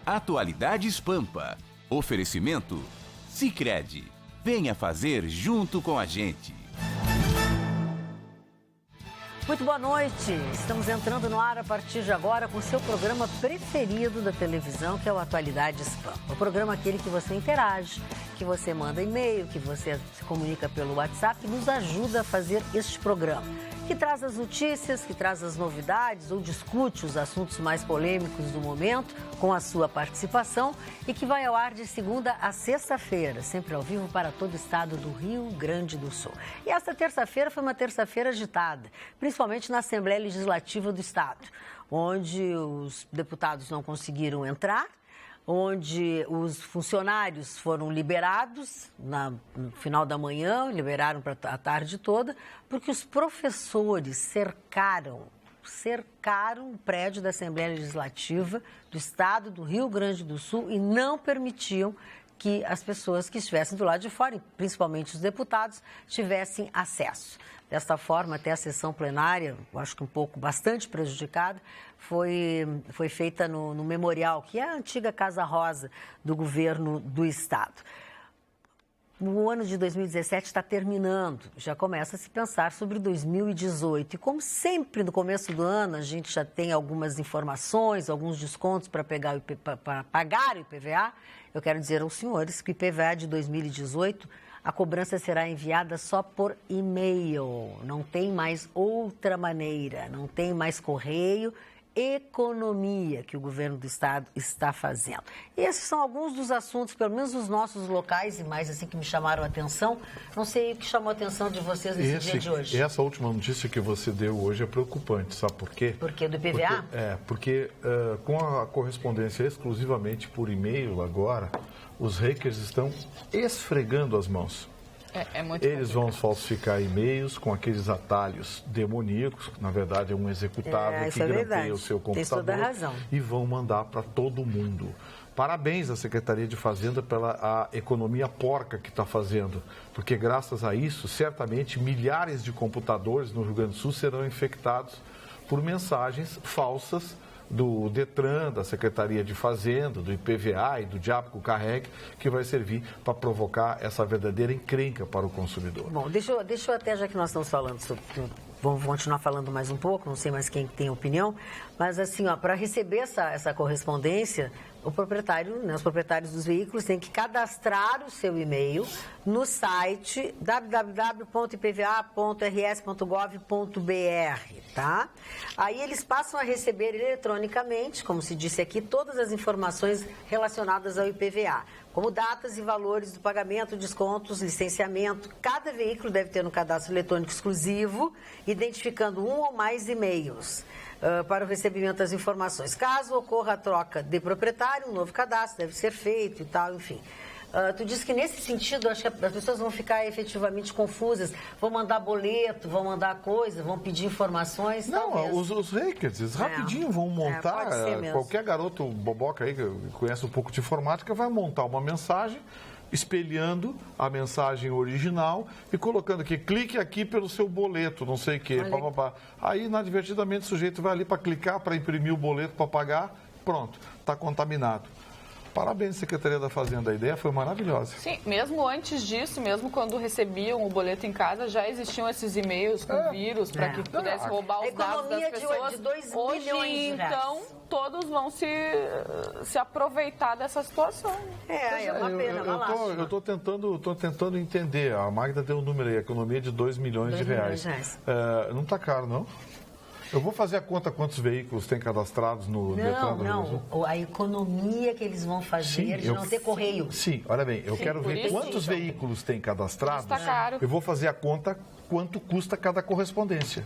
Atualidades Pampa. Oferecimento Sicredi. Venha fazer junto com a gente. Muito boa noite. Estamos entrando no ar a partir de agora com o seu programa preferido da televisão, que é o Atualidades Pampa. O programa aquele que você interage, que você manda e-mail, que você se comunica pelo WhatsApp e nos ajuda a fazer este programa, que traz as notícias, que traz as novidades ou discute os assuntos mais polêmicos do momento com a sua participação e que vai ao ar de segunda a sexta-feira, sempre ao vivo para todo o estado do Rio Grande do Sul. E esta terça-feira foi uma terça-feira agitada, principalmente na Assembleia Legislativa do Estado, onde os deputados não conseguiram entrar, onde os funcionários foram liberados no final da manhã, liberaram para a tarde toda, porque os professores cercaram o prédio da Assembleia Legislativa do Estado do Rio Grande do Sul e não permitiam que as pessoas que estivessem do lado de fora, principalmente os deputados, tivessem acesso. Desta forma, até a sessão plenária, eu acho que bastante prejudicada, foi feita no Memorial, que é a antiga Casa Rosa do governo do Estado. O ano de 2017 está terminando, já começa a se pensar sobre 2018. E como sempre no começo do ano a gente já tem algumas informações, alguns descontos para pagar o IPVA, eu quero dizer aos senhores que o IPVA de 2018, a cobrança será enviada só por e-mail, não tem mais outra maneira, não tem mais correio, economia que o governo do estado está fazendo. E esses são alguns dos assuntos, pelo menos os nossos locais e mais assim que me chamaram a atenção. Não sei o que chamou a atenção de vocês nesse dia de hoje. Essa última notícia que você deu hoje é preocupante, sabe por quê? Por quê? Do IPVA? Porque com a correspondência exclusivamente por e-mail agora, os hackers estão esfregando as mãos. Eles vão falsificar e-mails com aqueles atalhos demoníacos, que na verdade é um executável que grampeia o seu computador, tem toda a razão. E vão mandar para todo mundo. Parabéns à Secretaria de Fazenda pela economia porca que está fazendo, porque graças a isso, certamente, milhares de computadores no Rio Grande do Sul serão infectados por mensagens falsas do Detran, da Secretaria de Fazenda, do IPVA e do diabo que o carregue, que vai servir para provocar essa verdadeira encrenca para o consumidor. Bom, deixa eu até, já que nós estamos falando sobre... Vamos continuar falando mais um pouco, não sei mais quem tem opinião, mas assim, para receber essa correspondência, os proprietários dos veículos têm que cadastrar o seu e-mail no site www.ipva.rs.gov.br, tá? Aí eles passam a receber eletronicamente, como se disse aqui, todas as informações relacionadas ao IPVA, como datas e valores do pagamento, descontos, licenciamento. Cada veículo deve ter um cadastro eletrônico exclusivo, identificando um ou mais e-mails para o recebimento das informações. Caso ocorra a troca de proprietário, um novo cadastro deve ser feito e tal, enfim. Tu disse que nesse sentido, acho que as pessoas vão ficar efetivamente confusas, vão mandar boleto, vão mandar coisa, vão pedir informações. Não, os hackers, eles rapidinho vão montar, qualquer garoto boboca aí que conhece um pouco de informática vai montar uma mensagem, espelhando a mensagem original e colocando aqui, clique aqui pelo seu boleto, não sei o quê, papapá. Aí, inadvertidamente, o sujeito vai ali para clicar, para imprimir o boleto, para pagar, pronto, está contaminado. Parabéns, Secretaria da Fazenda, a ideia foi maravilhosa. Sim, mesmo antes disso, mesmo quando recebiam o boleto em casa, já existiam esses e-mails com vírus para que pudesse roubar os dados das pessoas. De 2 Hoje, milhões de então, todos vão se aproveitar dessa situação. É uma pena, eu estou tentando entender. A Magda deu um número aí, a economia de 2 milhões de reais. Não está caro, não? Eu vou fazer a conta quantos veículos tem cadastrados no Detran do Rio Grande do Sul. A economia que eles vão fazer de não ter correio. Sim, olha bem, eu quero ver quantos veículos tem cadastrados. Está caro. Eu vou fazer a conta quanto custa cada correspondência.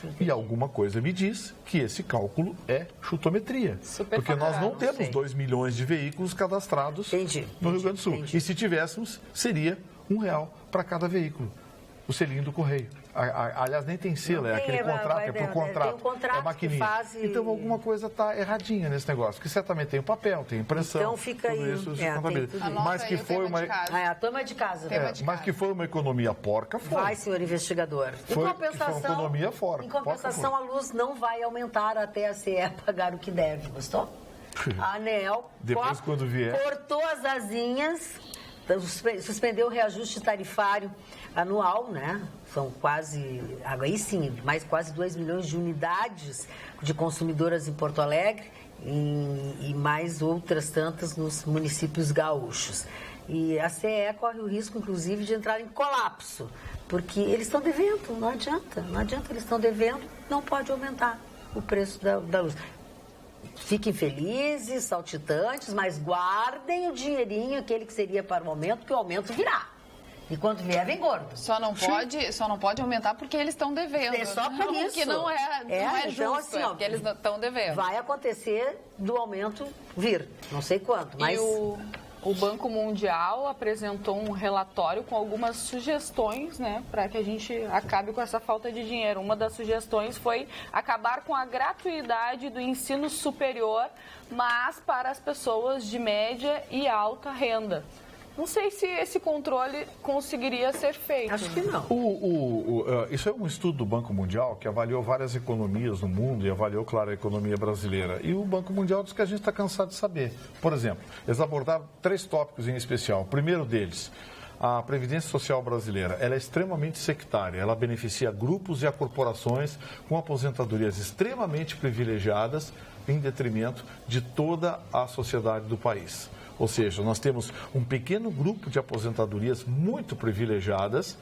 Sim. E alguma coisa me diz que esse cálculo é chutometria. Porque nós não temos 2 milhões de veículos cadastrados no Rio Grande do Sul. E se tivéssemos, seria R$1 para cada veículo. O selinho do correio. Aliás, nem tem selo, é aquele contrato, é por contrato. Tem um contrato é maquininha. Então, alguma coisa está erradinha nesse negócio, porque certamente tem o papel, tem impressão. Então, fica tudo aí. Isso se contabiliza. Mas que foi uma... a toma de casa. Mas que foi uma economia porca, foi. Vai, senhor investigador. Foi uma economia porca. Em compensação, a luz não vai aumentar até a CE pagar o que deve. Gostou? A ANEEL Depois, quando vier, cortou as asinhas, suspendeu o reajuste tarifário anual, né? São quase, aí sim, mais quase 2 milhões de unidades de consumidoras em Porto Alegre e mais outras tantas nos municípios gaúchos. E a CE corre o risco, inclusive, de entrar em colapso, porque eles estão devendo, não adianta, eles estão devendo, não pode aumentar o preço da luz. Fiquem felizes, saltitantes, mas guardem o dinheirinho, aquele que seria para o aumento, que o aumento virá. E quando vier, vem gordo. Só não pode aumentar porque eles estão devendo. É só por isso. Que não é justo, então, assim, ó, porque eles estão devendo. Vai acontecer do aumento vir, não sei quanto, mas... O Banco Mundial apresentou um relatório com algumas sugestões, né, para que a gente acabe com essa falta de dinheiro. Uma das sugestões foi acabar com a gratuidade do ensino superior, mas para as pessoas de média e alta renda. Não sei se esse controle conseguiria ser feito. Acho que não. Isso é um estudo do Banco Mundial que avaliou várias economias no mundo e avaliou, claro, a economia brasileira. E o Banco Mundial diz que a gente está cansado de saber. Por exemplo, eles abordaram 3 tópicos em especial. O primeiro deles, a Previdência Social brasileira, ela é extremamente sectária. Ela beneficia grupos e corporações com aposentadorias extremamente privilegiadas em detrimento de toda a sociedade do país. Ou seja, nós temos um pequeno grupo de aposentadorias muito privilegiadas,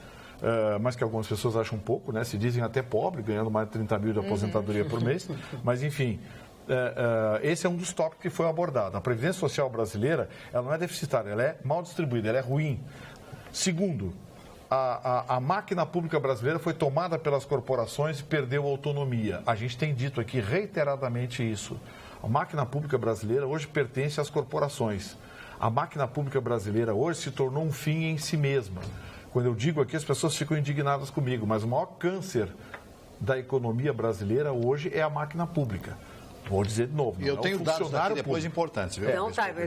mas que algumas pessoas acham pouco, né? Se dizem até pobre, ganhando mais de 30 mil de aposentadoria por mês. Mas, enfim, esse é um dos tópicos que foi abordado. A Previdência Social brasileira, ela não é deficitária, ela é mal distribuída, ela é ruim. Segundo, a máquina pública brasileira foi tomada pelas corporações e perdeu a autonomia. A gente tem dito aqui reiteradamente isso. A máquina pública brasileira hoje pertence às corporações. A máquina pública brasileira hoje se tornou um fim em si mesma. Quando eu digo aqui, as pessoas ficam indignadas comigo, mas o maior câncer da economia brasileira hoje é a máquina pública. Vou dizer de novo. E eu tenho dados aqui depois importantes, viu?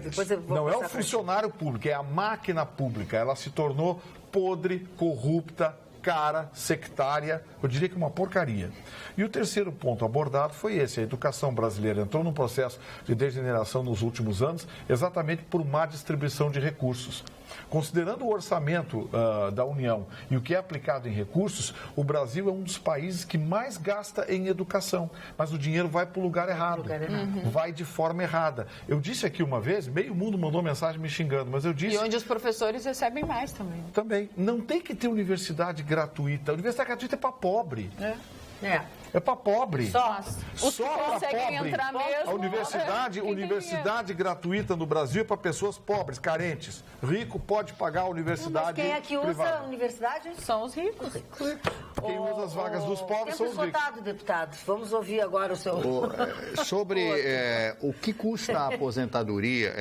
Depois eu vou não é o funcionário público, é a máquina pública. Ela se tornou podre, corrupta, cara, sectária, eu diria que uma porcaria. E o terceiro ponto abordado foi esse: a educação brasileira entrou num processo de degeneração nos últimos anos, exatamente por má distribuição de recursos. Considerando o orçamento da União e o que é aplicado em recursos, o Brasil é um dos países que mais gasta em educação, mas o dinheiro vai para o lugar errado, vai de forma errada. Eu disse aqui uma vez, meio mundo mandou mensagem me xingando, mas eu disse... E onde os professores recebem mais também. Também. Não tem que ter universidade gratuita. A universidade gratuita é para pobre. É para pobre. Só os que conseguem pobre. Entrar mesmo. A universidade gratuita no Brasil é para pessoas pobres, carentes. Rico pode pagar a universidade. Mas quem é que usa privada? A universidade? São os ricos. Quem usa as vagas dos pobres são os ricos. Deputado, vamos ouvir agora o seu... Sobre o que custa a aposentadoria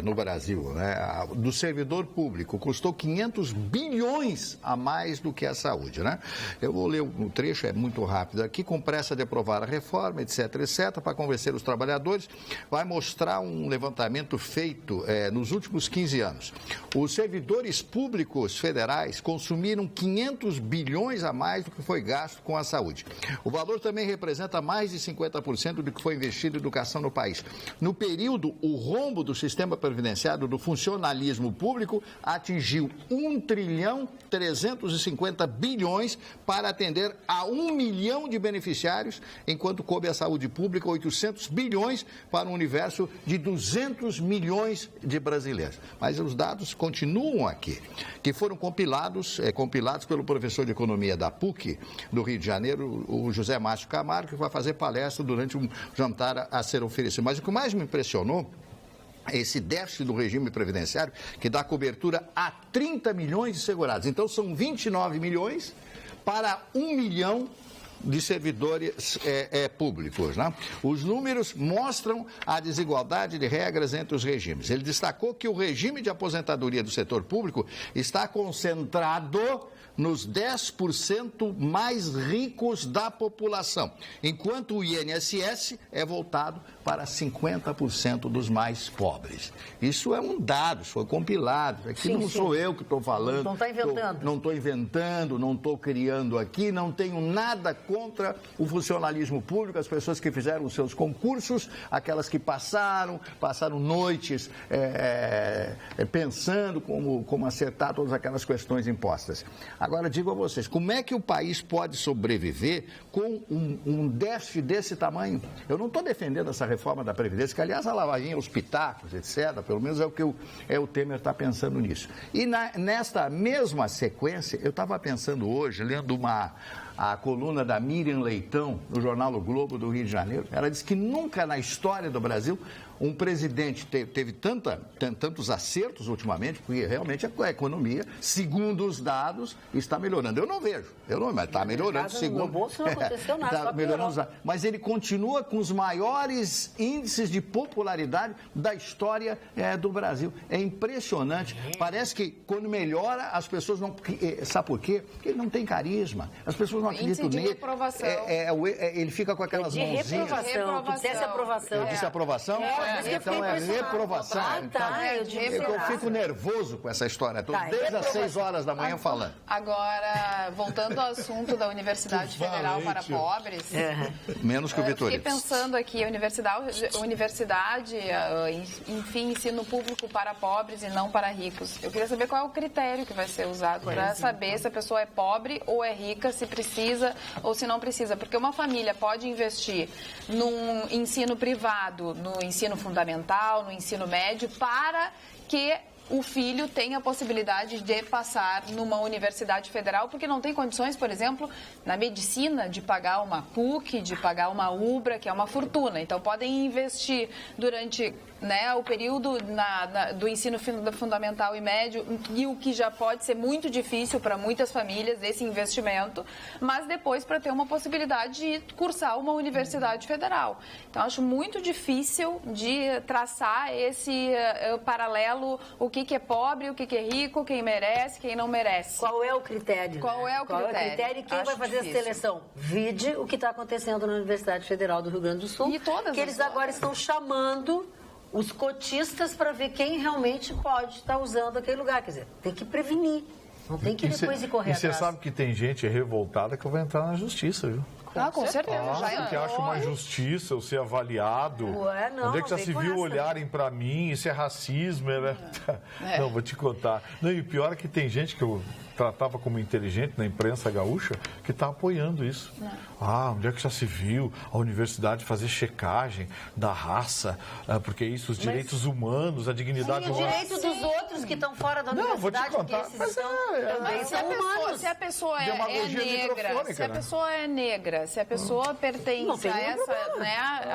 no Brasil, né? Do servidor público, custou 500 bilhões a mais do que a saúde, né? Eu vou ler um trecho, é muito rápido aqui. Com pressa de aprovar a reforma, etc., para convencer os trabalhadores, vai mostrar um levantamento feito nos últimos 15 anos. Os servidores públicos federais consumiram 500 bilhões a mais do que foi gasto com a saúde. O valor também representa mais de 50% do que foi investido em educação no país. No período, o rombo do sistema previdenciário do funcionalismo público atingiu 1,350 bilhões para atender a 1 milhão de beneficiários, enquanto coube à saúde pública 800 bilhões para um universo de 200 milhões de brasileiros. Mas os dados continuam aqui, que foram compilados pelo professor de economia da PUC, do Rio de Janeiro, o José Márcio Camargo, que vai fazer palestra durante um jantar a ser oferecido. Mas o que mais me impressionou é esse déficit do regime previdenciário, que dá cobertura a 30 milhões de segurados. Então, são 29 milhões para 1 milhão de servidores públicos, né? Os números mostram a desigualdade de regras entre os regimes. Ele destacou que o regime de aposentadoria do setor público está concentrado nos 10% mais ricos da população, enquanto o INSS é voltado para 50% dos mais pobres. Isso é um dado, isso foi compilado. Aqui não sou eu que estou falando. Não está inventando. Não estou inventando, não estou criando aqui, não tenho nada contra o funcionalismo público, as pessoas que fizeram os seus concursos, aquelas que passaram noites pensando como acertar todas aquelas questões impostas. Agora, digo a vocês, como é que o país pode sobreviver com um déficit desse tamanho? Eu não estou defendendo essa reforma da Previdência, que, aliás, a lavagem aos pitacos, etc., pelo menos é o que o Temer está pensando nisso. E nesta mesma sequência, eu estava pensando hoje, lendo a coluna da Miriam Leitão, no jornal O Globo do Rio de Janeiro. Ela disse que nunca na história do Brasil um presidente teve tantos acertos ultimamente, porque realmente a economia, segundo os dados, está melhorando. Eu não vejo, mas está melhorando. Segundo no bolso não aconteceu nada, está melhorando. Mas ele continua com os maiores índices de popularidade da história do Brasil. É impressionante. Parece que quando melhora, as pessoas não... Sabe por quê? Porque ele não tem carisma. As pessoas não acreditam nele. Ele fica com aquelas mãozinhas. Reprovação. Eu disse aprovação? Então é reprovação. Eu fico nervoso com essa história. Estou desde as 6 horas da manhã falando. Agora, voltando ao assunto da Universidade Federal para Pobres... Menos que o Vitorino. Fiquei pensando aqui, universidade, enfim, ensino público para pobres e não para ricos. Eu queria saber qual é o critério que vai ser usado para saber se a pessoa é pobre ou é rica, se precisa ou se não precisa. Porque uma família pode investir num ensino privado, no ensino fundamental, no ensino médio, para que o filho tem a possibilidade de passar numa universidade federal, porque não tem condições, por exemplo, na medicina, de pagar uma PUC, de pagar uma UBRA, que é uma fortuna. Então, podem investir durante o período do ensino fundamental e médio, e o que já pode ser muito difícil para muitas famílias, esse investimento, mas depois para ter uma possibilidade de cursar uma universidade federal. Então, acho muito difícil de traçar esse paralelo, o que é pobre, o que é rico, quem merece, quem não merece. Qual é o critério? Qual é o critério? E quem vai fazer a seleção? Vide o que está acontecendo na Universidade Federal do Rio Grande do Sul, e todas que eles agora estão chamando os cotistas para ver quem realmente pode estar usando aquele lugar. Quer dizer, tem que prevenir, não tem que depois ir correr atrás. E você sabe que tem gente revoltada que vai entrar na justiça, viu? Com certeza. Que acha uma injustiça eu ser avaliado. Onde é que já se viu olharem para mim? Isso é racismo. Não, vou te contar. Não, e o pior é que tem gente que eu tratava como inteligente na imprensa gaúcha que está apoiando isso. Onde é que já se viu a universidade fazer checagem da raça? Porque isso, os direitos humanos, a dignidade humana. O direito dos outros que estão fora da universidade. Vou te contar. Se a pessoa é negra, se a pessoa pertence a essa...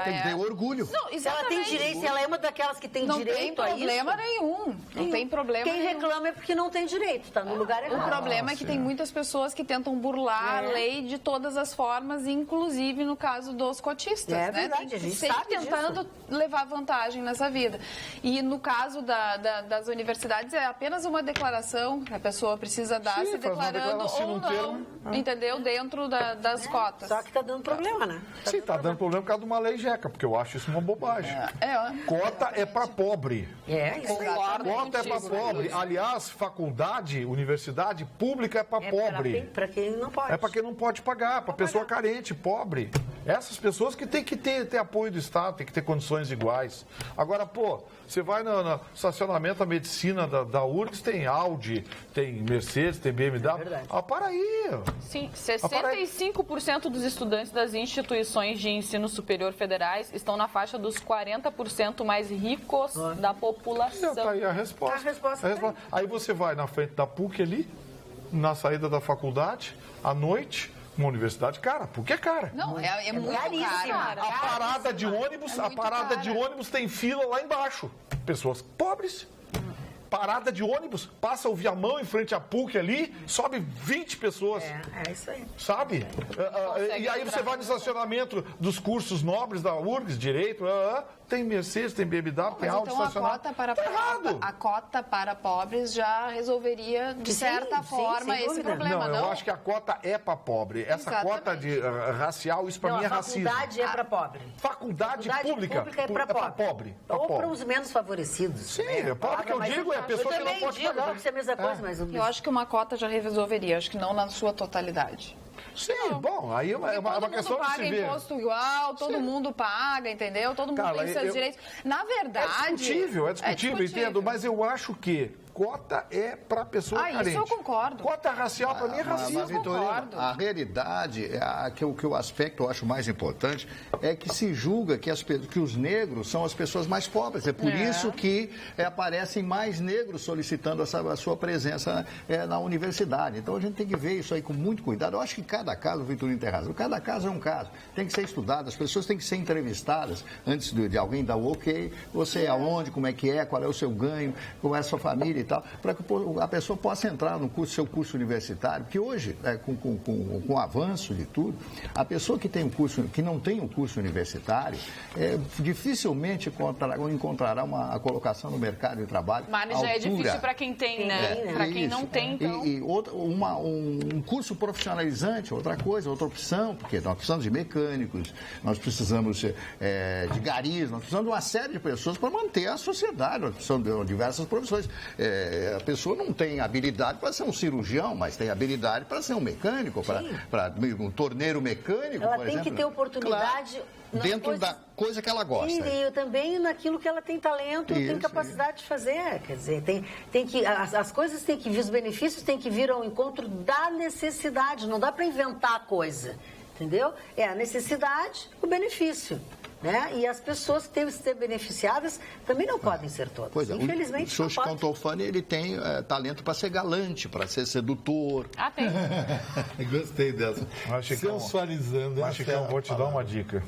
Tem que ter orgulho. Não, se ela tem direito, se ela é uma daquelas que tem direito a isso... Não tem problema nenhum. Não tem problema nenhum. Quem reclama é porque não tem direito, está no lugar errado. O problema é que tem muitas pessoas que tentam burlar a lei de todas as formas, inclusive no caso dos cotistas. É verdade, a gente sabe tentando levar vantagem nessa vida. E no caso das universidades é apenas uma declaração que a pessoa precisa dar, se declarando ou não, entendeu? Dentro das cotas. Só que está dando problema, né? Sim, está dando problema por causa de uma lei jeca, porque eu acho isso uma bobagem. Cota é para pobre. Cota é para pobre. Aliás, faculdade, universidade pública é para pobre. Para quem não pode. É para quem não pode pagar, para pessoa carente, pobre. Essas pessoas que tem que ter apoio do Estado, tem que ter condições iguais. Agora, você vai no estacionamento, a medicina da URGS, tem Audi, tem Mercedes, tem BMW. Para aí. Sim, 65% dos estudantes das instituições de ensino superior federais estão na faixa dos 40% mais ricos da população. Está aí a resposta. Aí você vai na frente da PUC ali, na saída da faculdade, à noite, uma universidade cara, porque é cara. Não, é muito cara. A parada de ônibus, de ônibus tem fila lá embaixo. Pessoas pobres. parada de ônibus, passa o Viamão em frente à PUC ali, sobe 20 pessoas. É isso aí. Sabe? E aí você vai no estacionamento dos cursos nobres da URGS, Direito, tem Mercedes, tem BMW, tem Audi estacionado. A cota para pobres já resolveria, de certa forma, esse problema, não? Eu acho que a cota é para pobre. Essa cota de racial, isso para mim é racismo. A faculdade é para pobre. Faculdade pública é para pobre. Ou para os menos favorecidos. Sim, pobre que eu digo é a pessoa que não pode pagar. Pode ser a mesma coisa, mas... Eu acho que uma cota já resolveria, acho que não na sua totalidade. Sim, bom, aí é uma questão de se ver. Todo mundo paga imposto igual, todo mundo paga, entendeu? Todo mundo tem seus direitos. Na verdade... É discutível, entendo, mas eu acho que cota é para pessoa carente. Isso eu concordo. Cota racial para mim é racismo. Vitorino, a realidade, que o aspecto eu acho mais importante, é que se julga que os negros são as pessoas mais pobres. É por isso que aparecem mais negros solicitando a sua presença na universidade. Então a gente tem que ver isso aí com muito cuidado. Eu acho que cada caso, o Vitorino tem razão, cada caso é um caso. Tem que ser estudado, as pessoas têm que ser entrevistadas antes de alguém dar o ok. Você é aonde, como é que é, qual é o seu ganho, como é a sua família e tal, para que a pessoa possa entrar no seu curso universitário, porque hoje, com o avanço de tudo, a pessoa que não tem um curso universitário, dificilmente encontrará uma colocação no mercado de trabalho. Mas já é difícil para quem tem, né? Para quem não tem, então... E um curso profissionalizante, outra coisa, outra opção, porque nós precisamos de mecânicos, nós precisamos de garis, nós precisamos de uma série de pessoas para manter a sociedade, nós precisamos de diversas profissões. A pessoa não tem habilidade para ser um cirurgião, mas tem habilidade para ser um mecânico, para um torneiro mecânico, ela por exemplo. Ela tem que ter oportunidade... Claro, dentro da coisa que ela gosta. E também naquilo que ela tem talento e tem capacidade de fazer. Quer dizer, as coisas têm que vir, os benefícios têm que vir ao encontro da necessidade. Não dá para inventar a coisa, entendeu? É a necessidade, o benefício. Né? E as pessoas que têm que ser beneficiadas também não podem ser todas. Infelizmente, o senhor Chicão Tolfani, ele tem talento para ser galante, para ser sedutor. Tem. Gostei dessa. Sensualizando. Mas, Chicão, vou te dar uma dica.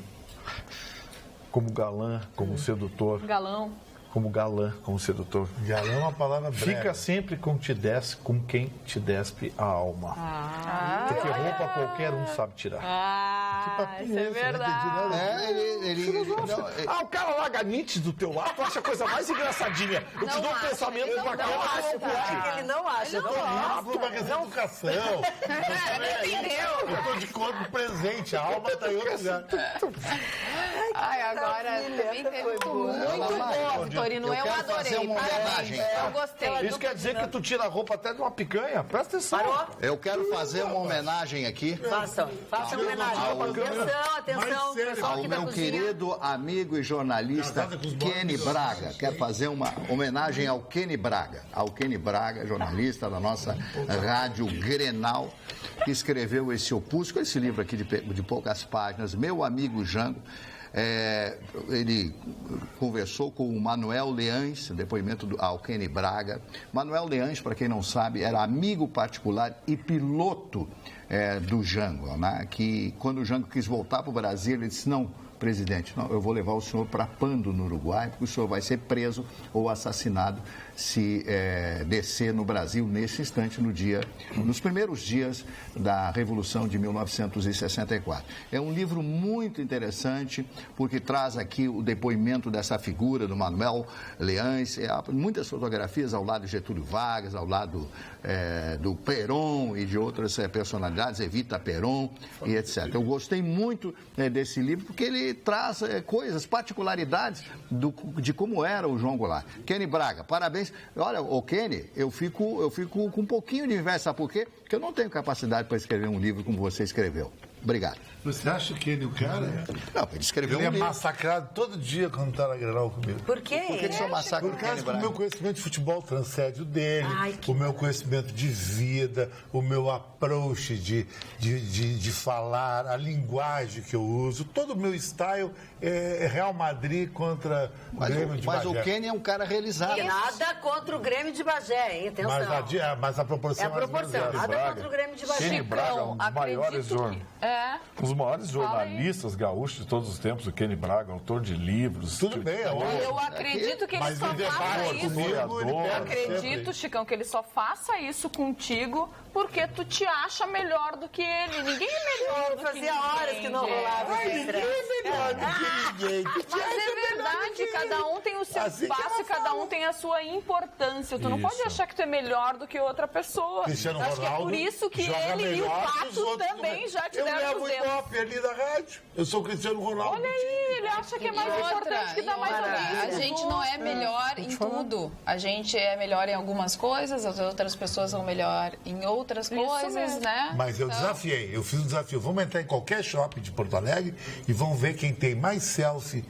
Como galã, como sedutor. Galão. Como galã, como sedutor. Galã é uma palavra breve. Fica sempre com quem te despe a alma. Porque roupa qualquer um sabe tirar. Isso é verdade. O cara larga Nietzsche do teu lado, tu acha a coisa mais engraçadinha. Eu te dou um pensamento bacana. Ele não acha. Eu tô rindo por uma questão de educação. Eu tô de corpo presente, a alma tá em outro lugar. Agora também teve muito bom, Vitorino. Eu adorei. Eu gostei. Isso quer dizer que tu tira a roupa até de uma picanha? Presta atenção. Eu quero fazer uma homenagem aqui. Faça uma homenagem. Atenção, pessoal ao aqui da meu cozinha. querido amigo e jornalista Kenny Braga. Quero fazer uma homenagem ao Kenny Braga. Ao Kenny Braga, jornalista da nossa Rádio Grenal, que escreveu esse opúsculo, esse livro aqui de poucas páginas, Meu Amigo Jango. Ele conversou com o Manuel Leães, depoimento ao Kenny Braga. Manuel Leães, para quem não sabe, era amigo particular e piloto do Jango, né? Que quando o Jango quis voltar para o Brasil, ele disse, não, presidente, não, eu vou levar o senhor para Pando, no Uruguai, porque o senhor vai ser preso ou assassinado se descer no Brasil nesse instante, nos primeiros dias da Revolução de 1964. É um livro muito interessante, porque traz aqui o depoimento dessa figura do Manuel Leães, muitas fotografias ao lado de Getúlio Vargas, ao lado do Perón e de outras personalidades, Evita Perón e etc. Eu gostei muito desse livro, porque ele traz coisas, particularidades de como era o João Goulart. Kenny Braga, parabéns. Olha, o Kenny, eu fico com um pouquinho de inveja, sabe por quê? Porque eu não tenho capacidade para escrever um livro como você escreveu. Obrigado. Você acha que ele, o cara... Não, ele escreveu um livro. Ele é massacrado todo dia quando tá na Grenal comigo. Por quê? Por que só massacra Por causa que o meu conhecimento de futebol transcende o dele, o meu conhecimento de vida, o meu approach de falar, a linguagem que eu uso, todo o meu style é Real Madrid contra o Grêmio de Bagé. Mas o Kenny é um cara realizado. E nada contra o Grêmio de Bagé, hein? Atenção. Mas a proporção é a proporção. Nada contra o Grêmio de Bagé. Kenny Braga, um dos maiores Os maiores jornalistas gaúchos de todos os tempos, o Kenny Braga, autor de livros. Tudo bem, eu acredito que ele só faça isso. Eu acredito, Chicão, que ele só faça isso contigo porque tu te acha melhor do que ele. Ninguém é melhor do que ninguém. Fazia horas que não rolava esse estresse. Ninguém é melhor do que ninguém. Mas é verdade, cada um tem o seu espaço e cada um tem a sua importância. Tu não pode achar que tu é melhor do que outra pessoa. Cristiano Acho que é por Ronaldo isso que joga ele e o melhor que os Pato outros também já te Eu deram levo os o dedos. Ibope ali da rádio. Eu sou o Cristiano Ronaldo. Olha aí, ele acha que é mais importante que dar mais A audiência. gente não é melhor em tudo. A gente é melhor em algumas coisas, as outras pessoas são melhor em outras coisas, mesmo. né? Mas eu desafiei, eu fiz um desafio. Vamos entrar em qualquer shopping de Porto Alegre e vamos ver quem tem mais selfie.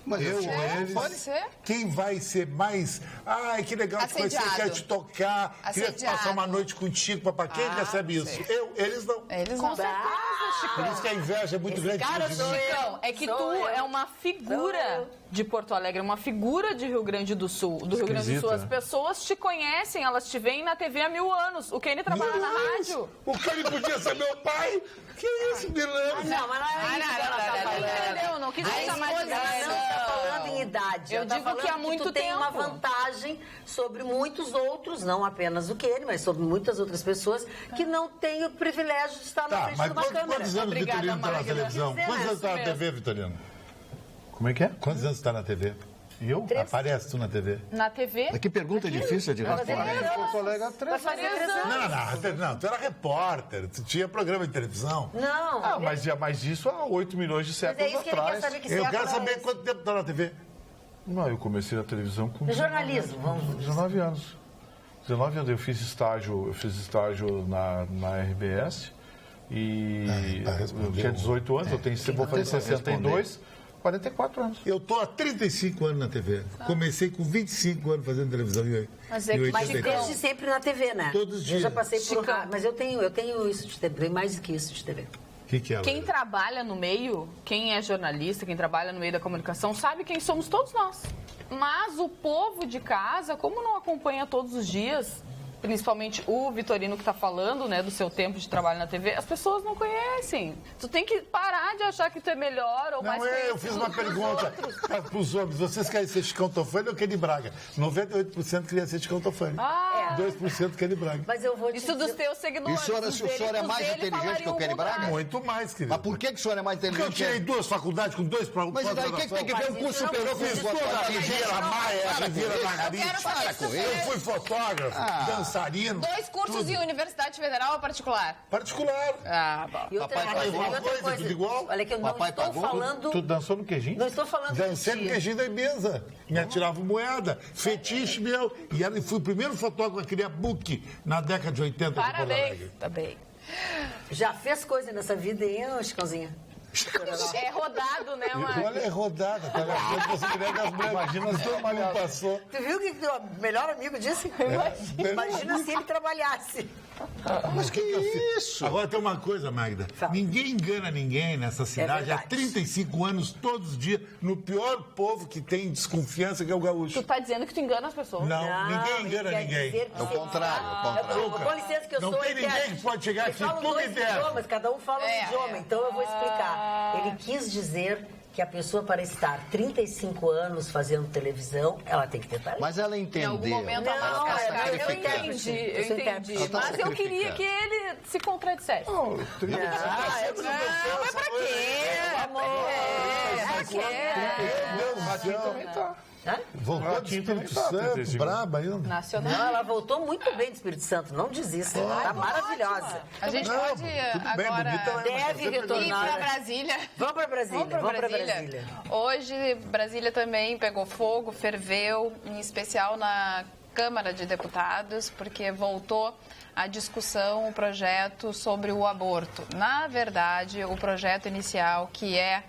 Mas Eu ou eles. Pode ser. Quem vai ser mais. Ai, que legal te conhecer, Assediado. quer te tocar, queria Assediado. passar uma noite contigo. Pra quem recebe isso? sei. Eles não. Eles Com não. certeza, Por Chicão. isso que a inveja é muito grande. cara de sou mim. eu. Chicão, é que Sou tu eu. é uma figura de Porto Alegre, uma figura de Rio Grande do Sul. Do Rio Grande do Sul. As Esquisito, né? pessoas te conhecem, elas te veem na TV há 1000 anos. O Kenny trabalha na rádio. O Kenny podia ser meu pai. Que isso, Milano? Não, mas não é isso que ela tá falando. Entendeu? Não quis me chamar de Ela não tá falando em idade. Eu Ela tá digo falando que há muito tu tem uma tempo. vantagem sobre muitos outros, não apenas o Kenny, mas sobre muitas outras pessoas que não têm o privilégio de estar na Tá, frente mas de uma câmera. quantos anos o Obrigada, Vitorino está na Magda. televisão? Quer dizer, Quantos anos está na isso TV, Vitorino? Como é que é? Quantos anos está na TV? E eu? Aparece tu na TV? Na TV? Que pergunta difícil de responder. Em Porto Alegre há 3 Vai fazer anos. 3 anos. Não, tu era repórter, tu tinha programa de televisão. Não. Ah, mas isso há 8 milhões de Mas é séculos isso que ele quer atrás. saber que Eu você quero saber aparece. quanto tempo tá na TV. Não, eu comecei na televisão com No jornalismo, vamos. 19 anos. 19 anos eu fiz estágio na RBS e tá eu respondeu. tinha 18 anos, eu tenho, vou fazer tentou 62, 44 anos. Eu tô há 35 anos na TV. Comecei com 25 anos fazendo televisão em Mas é que- 84. Desde sempre na TV, né? Todos os Eu já dias. passei por Chicão. rádio, mas eu tenho isso de TV, mais do que isso de TV. O que é, Quem Laura? trabalha no meio, quem é jornalista, quem trabalha no meio da comunicação, sabe quem somos todos nós. Mas o povo de casa, como não acompanha todos os dias, principalmente o Vitorino que está falando, né, do seu tempo de trabalho na TV, as pessoas não conhecem. Tu tem que parar de achar que tu é melhor ou mais Não é, eu conhecido fiz uma que os pergunta outros. para os homens. Vocês querem ser Chicão Tofani ou Kenny Braga? 98% queria ser Chicão Tofani. Ah, 2% Kenny Braga. Mas eu vou te isso dos dizer... teus seguidores. E o senhor- os se o senhor é dele- mais os dele inteligente que o falariam Kenny Braga? contrário. Muito mais, querido. Mas por que o senhor é mais Porque eu inteligente? tirei 2 faculdades com 2 Mas e daí, o que tem que ver um curso superior com Fiz isso? toda a Riviera Maia, a Riviera Eu Margarida. quero saber se você- Eu fui fotógrafo, dançarino. 2 cursos em Universidade Federal ou particular? Particular. Ah, bom. E outra, Papai e pagou outra uma coisa, tudo igual? Olha que eu não Papai estou pagou? falando... Tu dançou no queijinho? Não estou falando Dancei no de ti. queijinho da mesa. Me atiravam moeda. Fetiche meu. E fui o primeiro fotógrafo a criar book na década de 80 de Porto Parabéns. Alegre. Tá bem. Já fez coisa nessa vida, hein, ô, Chicãozinha? É rodado, né, Marcos? Olha, é rodada. Tá ligado? Você grega as mulheres. Imagina se o marido passou. Tu viu o que o melhor amigo disse? Imagina se ele trabalhasse. Mas que isso? Agora tem uma coisa, Magda. Fala. Ninguém engana ninguém nessa cidade há verdade. 35 anos, todos os dias, no pior povo que tem desconfiança, que é o gaúcho. Tu tá dizendo que tu engana as pessoas. Não, ninguém ele engana quer ninguém. dizer que É o você- contrário, o contrário. Com licença que eu Não sou tem ninguém intérprete. que pode chegar Eles aqui, falam tu me dois der. idiomas, cada um fala um idioma, então eu vou explicar. Ele quis dizer que a pessoa, para estar 35 anos fazendo televisão, ela tem que ter talento. Mas ela Em algum entendeu. momento Não, a máscara é, caiu. Eu sacrificando. entendi, Eu eu sou entendi. intérprete. Ela tá Mas eu queria sacrificando. que ele se contradissesse. Não, mas pra quê? Amor, pra quê? Ratinho também tá. Voltou do Ratinho também Espírito tá, Santo, 35. braba ainda. Nacional. Não, ela voltou muito bem do Espírito Santo, não desista. Tá maravilhosa. A gente Não, pode tudo bem, agora bonita, mas Deve você pegou- ir retornar. para Brasília. Vamos para Brasília, vamos para Brasília. Hoje, Brasília também pegou fogo, ferveu, em especial na Câmara de Deputados, porque voltou a discussão, o projeto sobre o aborto. Na verdade, o projeto inicial, que é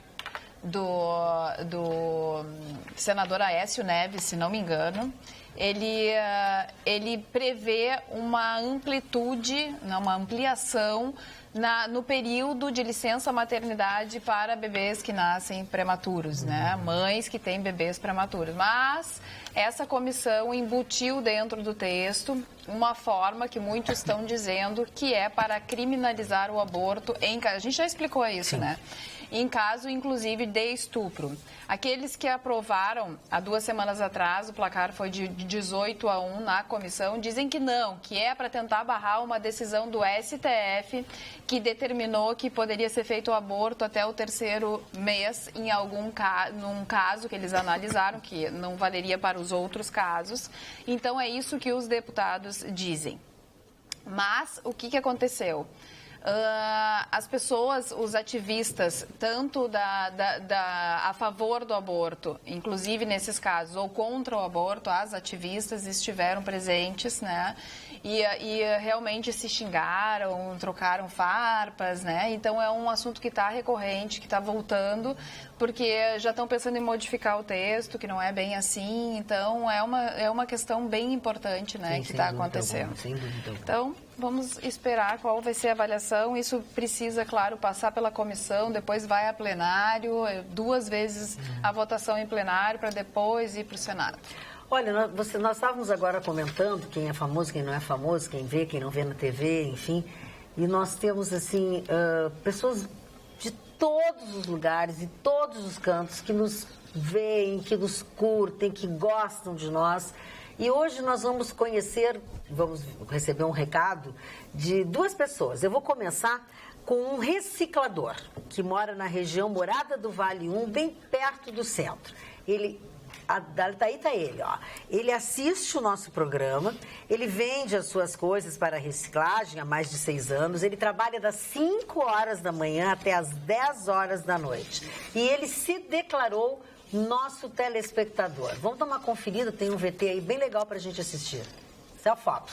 do senador Aécio Neves, se não me engano, ele prevê uma amplitude, uma ampliação no período de licença maternidade para bebês que nascem prematuros, né? Mães que têm bebês prematuros. Mas essa comissão embutiu dentro do texto uma forma que muitos estão dizendo que é para criminalizar o aborto em caso. A gente já explicou isso, né? Em caso, inclusive, de estupro. Aqueles que aprovaram, há 2 semanas atrás, o placar foi de 18-1 na comissão, dizem que não, que é para tentar barrar uma decisão do STF que determinou que poderia ser feito o aborto até o 3º mês num caso que eles analisaram, que não valeria para os outros casos. Então, é isso que os deputados dizem. Mas, o que aconteceu? As pessoas, os ativistas, tanto a favor do aborto, inclusive nesses casos, ou contra o aborto, as ativistas estiveram presentes, né? E realmente se xingaram, trocaram farpas, né? Então é um assunto que está recorrente, que está voltando, porque já estão pensando em modificar o texto, que não é bem assim. Então é uma questão bem importante, né, que está acontecendo. Sem dúvida. Então, vamos esperar qual vai ser a avaliação. Isso precisa, claro, passar pela comissão, depois vai a plenário, 2 vezes a votação em plenário, para depois ir para o Senado. Olha, nós estávamos agora comentando quem é famoso, quem não é famoso, quem vê, quem não vê na TV, enfim. E nós temos, assim, pessoas de todos os lugares e todos os cantos que nos veem, que nos curtem, que gostam de nós. E hoje nós vamos receber um recado de 2 pessoas. Eu vou começar com um reciclador que mora na região Morada do Vale 1, bem perto do centro. Tá ele, ó. Ele assiste o nosso programa, ele vende as suas coisas para reciclagem há mais de 6 anos, ele trabalha das 5 horas da manhã até as 10 horas da noite. E ele se declarou nosso telespectador. Vamos dar uma conferida, tem um VT aí bem legal para a gente assistir.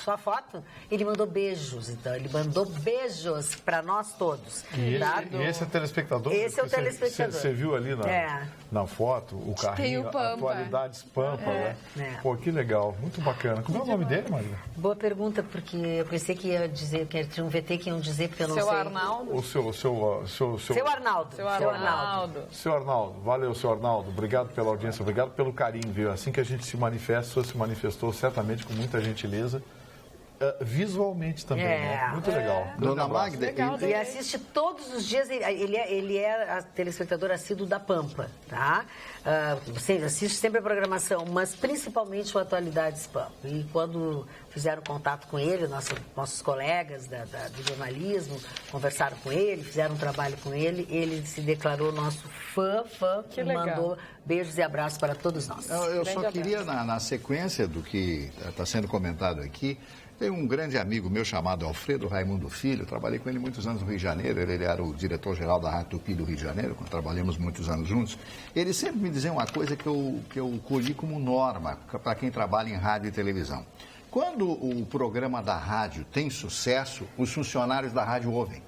Sua foto, ele mandou beijos, então, ele mandou beijos para nós todos. E esse é o telespectador? Esse é o telespectador. Você viu ali na foto, o carrinho, Atualidades Pampa, né? Pô, que legal, muito bacana. Como é o nome dele, Maria? Boa pergunta, porque eu pensei que ia dizer, que tinha um VT que iam dizer, porque eu não sei. Seu Arnaldo? Seu Arnaldo. Seu Arnaldo, valeu, seu Arnaldo. Obrigado pela audiência, obrigado pelo carinho, viu? Assim que a gente se manifesta, o senhor se manifestou certamente com muita gentileza. Visualmente também, né? Muito legal. Dona Magda, e assiste todos os dias, ele é telespectador assíduo da Pampa, tá? Assiste sempre a programação, mas principalmente o Atualidades Pampa. E quando fizeram contato com ele, nossos colegas do jornalismo conversaram com ele, fizeram um trabalho com ele, ele se declarou nosso fã e mandou beijos e abraços para todos nós. Eu só queria, na sequência do que está sendo comentado aqui, tem um grande amigo meu chamado Alfredo Raimundo Filho, trabalhei com ele muitos anos no Rio de Janeiro, ele era o diretor-geral da Rádio Tupi do Rio de Janeiro, quando trabalhamos muitos anos juntos. Ele sempre me dizia uma coisa que eu colhi como norma para quem trabalha em rádio e televisão. Quando o programa da rádio tem sucesso, os funcionários da rádio ouvem.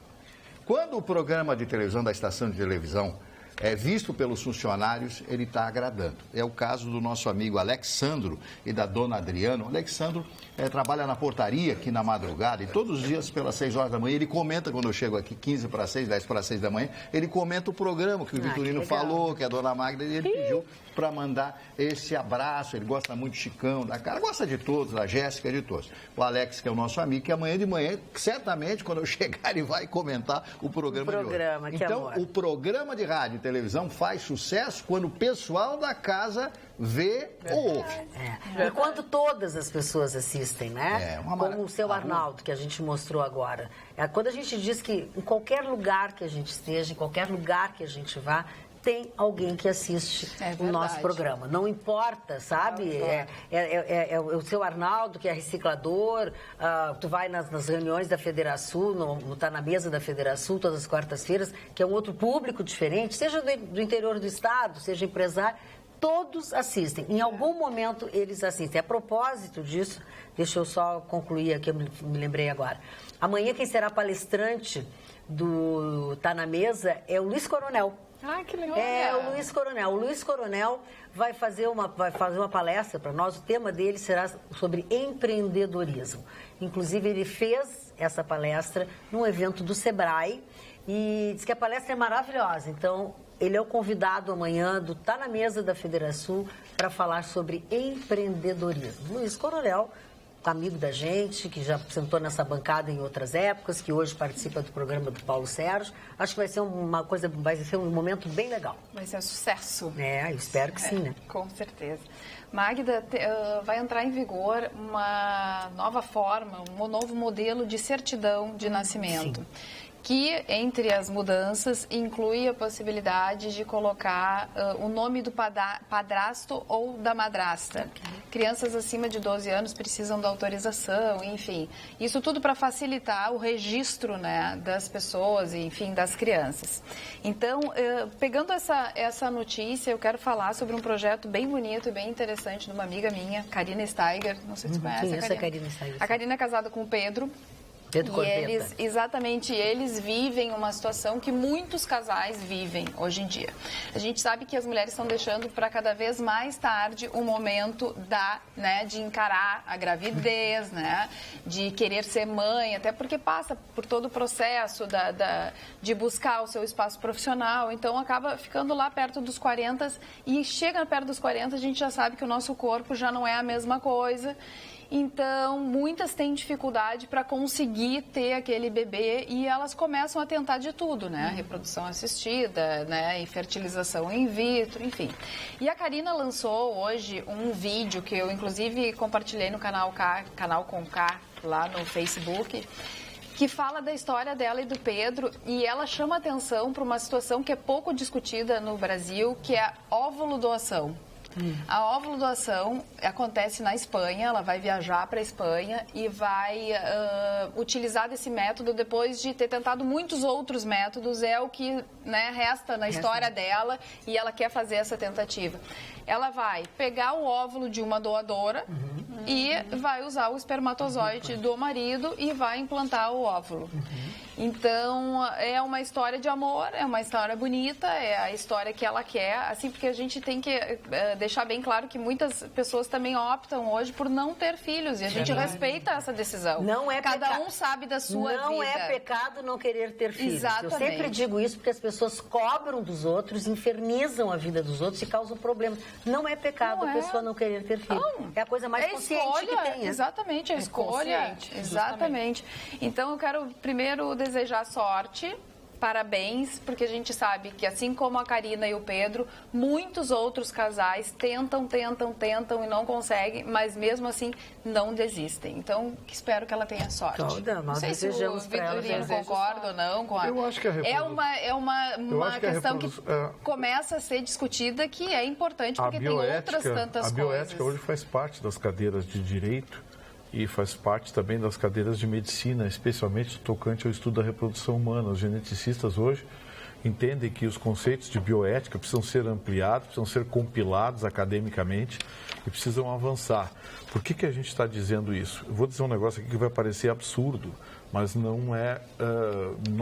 Quando o programa de televisão da estação de televisão é visto pelos funcionários, ele está agradando. É o caso do nosso amigo Alexandro e da dona Adriana. O Alexandro trabalha na portaria aqui na madrugada e todos os dias pelas 6 horas da manhã ele comenta, quando eu chego aqui 15 para 6, 10 para 6 da manhã, ele comenta o programa que o Vitorino falou, que a dona Magda, e ele pediu para mandar esse abraço. Ele gosta muito de Chicão, da cara, gosta de todos, da Jéssica, de todos. O Alex, que é o nosso amigo, que amanhã de manhã, certamente, quando eu chegar, ele vai comentar o programa de hoje. Então, o programa de rádio e televisão faz sucesso quando o pessoal da casa vê ou ouve. E quando todas as pessoas assistem, né? Como o seu Arnaldo, que a gente mostrou agora. Quando a gente diz que em qualquer lugar que a gente esteja, em qualquer lugar que a gente vá, tem alguém que assiste o nosso programa. Não importa, sabe? É o seu Arnaldo, que é reciclador, tu vai nas reuniões da Federação, tá na mesa da Federação todas as quartas-feiras, que é um outro público diferente, seja do interior do estado, seja empresário, todos assistem. Em algum momento eles assistem. A propósito disso, deixa eu só concluir aqui, eu me lembrei agora. Amanhã quem será palestrante do Tá na Mesa é o Luiz Coronel. Ah, que legal. É o Luiz Coronel. O Luiz Coronel vai fazer uma palestra para nós. O tema dele será sobre empreendedorismo. Inclusive, ele fez essa palestra num evento do Sebrae e diz que a palestra é maravilhosa. Então, ele é o convidado amanhã do Tá na Mesa da Federação para falar sobre empreendedorismo. Luiz Coronel, amigo da gente, que já sentou nessa bancada em outras épocas, que hoje participa do programa do Paulo Sérgio. Acho que vai ser vai ser um momento bem legal. Vai ser um sucesso. Eu espero que sim, né? Com certeza. Magda, vai entrar em vigor uma nova forma, um novo modelo de certidão de nascimento. Sim. Que, entre as mudanças, inclui a possibilidade de colocar o nome do padrasto ou da madrasta. Crianças acima de 12 anos precisam da autorização, enfim. Isso tudo para facilitar o registro, né, das pessoas, enfim, das crianças. Então, pegando essa notícia, eu quero falar sobre um projeto bem bonito e bem interessante de uma amiga minha, Karina Steiger. Não sei se você conhece a Karina. A Karina é casada com o Pedro. Eles vivem uma situação que muitos casais vivem hoje em dia. A gente sabe que as mulheres estão deixando para cada vez mais tarde o momento de encarar a gravidez, né, de querer ser mãe, até porque passa por todo o processo de buscar o seu espaço profissional, então acaba ficando lá perto dos 40 e chega perto dos 40 a gente já sabe que o nosso corpo já não é a mesma coisa. Então, muitas têm dificuldade para conseguir ter aquele bebê e elas começam a tentar de tudo, né? Reprodução assistida, né? E fertilização in vitro, enfim. E a Karina lançou hoje um vídeo que eu, inclusive, compartilhei no canal com K, lá no Facebook, que fala da história dela e do Pedro, e ela chama atenção para uma situação que é pouco discutida no Brasil, que é a óvulo doação. A óvulo doação acontece na Espanha, ela vai viajar para a Espanha e vai utilizar desse método depois de ter tentado muitos outros métodos, é o que, né, resta na história dela e ela quer fazer essa tentativa. Ela vai pegar o óvulo de uma doadora e vai usar o espermatozoide do marido e vai implantar o óvulo. Então, é uma história de amor, é uma história bonita, é a história que ela quer, assim, porque a gente tem que deixar bem claro que muitas pessoas também optam hoje por não ter filhos, e a gente respeita essa decisão. Não é Cada um sabe da sua vida. Não é pecado não querer ter filhos. Exatamente. Eu sempre digo isso porque as pessoas cobram dos outros, infernizam a vida dos outros e causam problemas. Não é pecado a pessoa não querer ter filhos. Não. É a coisa mais consciente escolha, que tem. Exatamente, a escolha. Exatamente. Então, eu quero primeiro desejar sorte, parabéns, porque a gente sabe que, assim como a Karina e o Pedro, muitos outros casais tentam e não conseguem, mas mesmo assim não desistem. Então, espero que ela tenha sorte. Não sei se o Vitorino concorda ou não com a... Eu acho que é uma questão que começa a ser discutida, que é importante, porque tem outras tantas coisas. A bioética hoje faz parte das cadeiras de direito e faz parte também das cadeiras de medicina, especialmente tocante ao estudo da reprodução humana. Os geneticistas hoje entendem que os conceitos de bioética precisam ser ampliados, precisam ser compilados academicamente e precisam avançar. Por que a gente está dizendo isso? Eu vou dizer um negócio aqui que vai parecer absurdo, mas não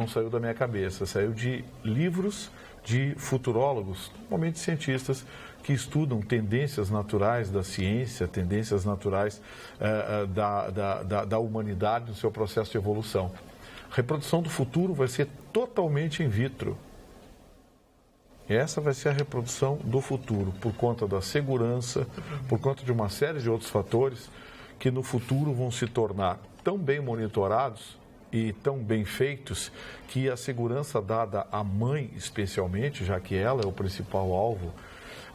saiu da minha cabeça, saiu de livros de futurólogos, normalmente cientistas, que estudam tendências naturais da ciência, tendências naturais da humanidade no seu processo de evolução. A reprodução do futuro vai ser totalmente in vitro. Essa vai ser a reprodução do futuro, por conta da segurança, por conta de uma série de outros fatores que no futuro vão se tornar tão bem monitorados e tão bem feitos que a segurança dada à mãe, especialmente, já que ela é o principal alvo,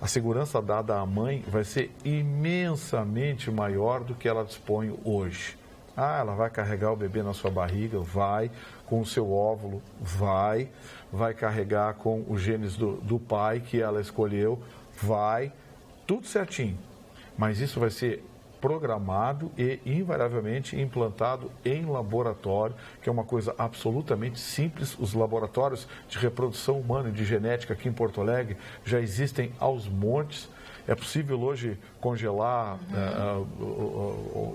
a segurança dada à mãe vai ser imensamente maior do que ela dispõe hoje. Ela vai carregar o bebê na sua barriga? Vai. Com o seu óvulo? Vai. Vai carregar com os genes do pai que ela escolheu? Vai. Tudo certinho. Mas isso vai ser programado e invariavelmente implantado em laboratório, que é uma coisa absolutamente simples. Os laboratórios de reprodução humana e de genética aqui em Porto Alegre já existem aos montes. É possível hoje congelar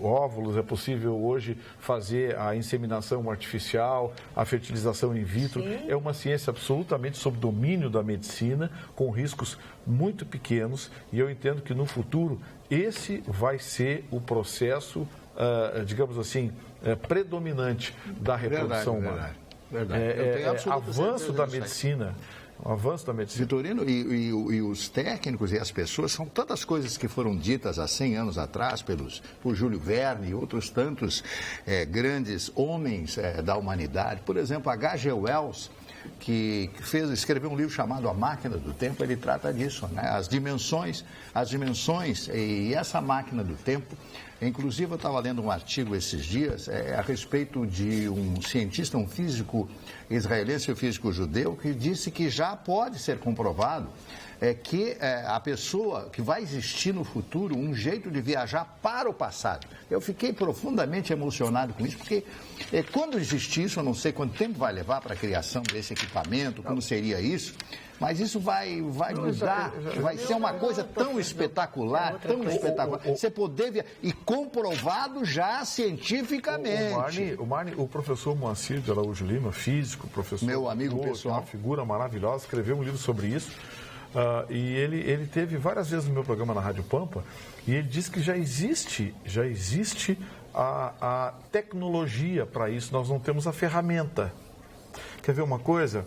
óvulos, é possível hoje fazer a inseminação artificial, a fertilização in vitro. Sim. É uma ciência absolutamente sob domínio da medicina, com riscos muito pequenos, e eu entendo que no futuro esse vai ser o processo, digamos assim, predominante da reprodução humana. Verdade. Avanço da medicina Um avanço da medicina. Vitorino, e os técnicos e as pessoas, são tantas coisas que foram ditas há 100 anos atrás por Júlio Verne e outros tantos grandes homens da humanidade. Por exemplo, H.G. Wells, que escreveu um livro chamado A Máquina do Tempo, ele trata disso, né? As dimensões e essa máquina do tempo. Inclusive, eu estava lendo um artigo esses dias a respeito de um cientista, um físico israelense, um físico judeu, que disse que já pode ser comprovado que a pessoa, que vai existir no futuro um jeito de viajar para o passado. Eu fiquei profundamente emocionado com isso, porque quando existir isso, eu não sei quanto tempo vai levar para a criação desse equipamento, como seria isso, mas isso vai mudar, vai ser uma coisa tão espetacular, tão espetacular. Você poder ver, e comprovado já cientificamente. O professor Moacir de Araújo Lima, físico, professor... Meu amigo pessoal. Uma figura maravilhosa, escreveu um livro sobre isso. E ele teve várias vezes no meu programa na Rádio Pampa, e ele disse que já existe a tecnologia para isso, nós não temos a ferramenta. Quer ver uma coisa?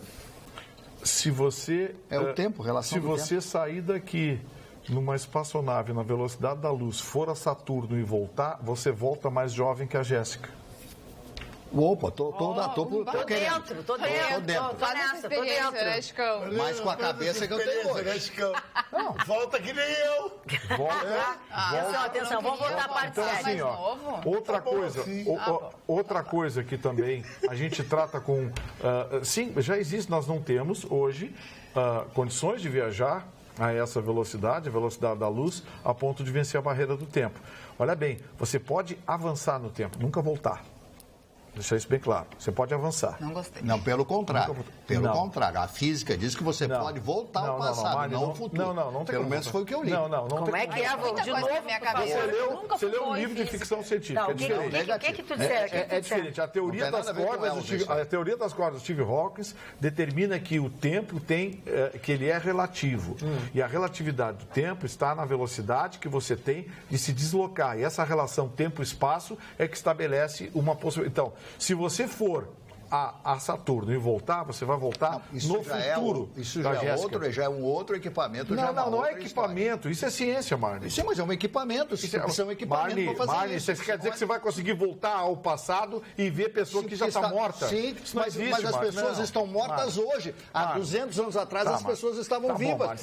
Se você... o tempo, relação Se você sair daqui numa espaçonave na velocidade da luz, for a Saturno e voltar, você volta mais jovem que a Jéssica. Opa, tô dentro. Tô dentro. Mas com a cabeça que eu tenho hoje. Não, volta que nem eu. Atenção, vamos voltar a parte então, assim, outra coisa que também a gente trata com... sim, já existe, nós não temos hoje condições de viajar a essa velocidade, a velocidade da luz, a ponto de vencer a barreira do tempo. Olha bem, você pode avançar no tempo, nunca voltar. Deixar isso bem claro. Você pode avançar. Não gostei. Não, pelo contrário. Pelo contrário. A física diz que você pode voltar ao passado, não ao futuro. Não tem pelo menos foi o que eu li. Não como é que é? De novo, você leu um livro de ficção científica. É diferente. O que tu disseste? É diferente. A teoria das cordas do Steve Hawking determina que o tempo que ele é relativo. E a relatividade do tempo está na velocidade que você tem de se deslocar. E essa relação tempo-espaço é que estabelece uma possibilidade. Então, se você for a Saturno e voltar, você vai voltar no futuro. Isso já é um outro equipamento. Não é equipamento, isso é ciência, Marne. Sim, mas é um equipamento. São equipamentos para fazer isso. Você quer dizer que você vai conseguir voltar ao passado e ver pessoa que já está morta? Sim, mas as pessoas estão mortas hoje. Há 200 anos atrás as pessoas estavam vivas.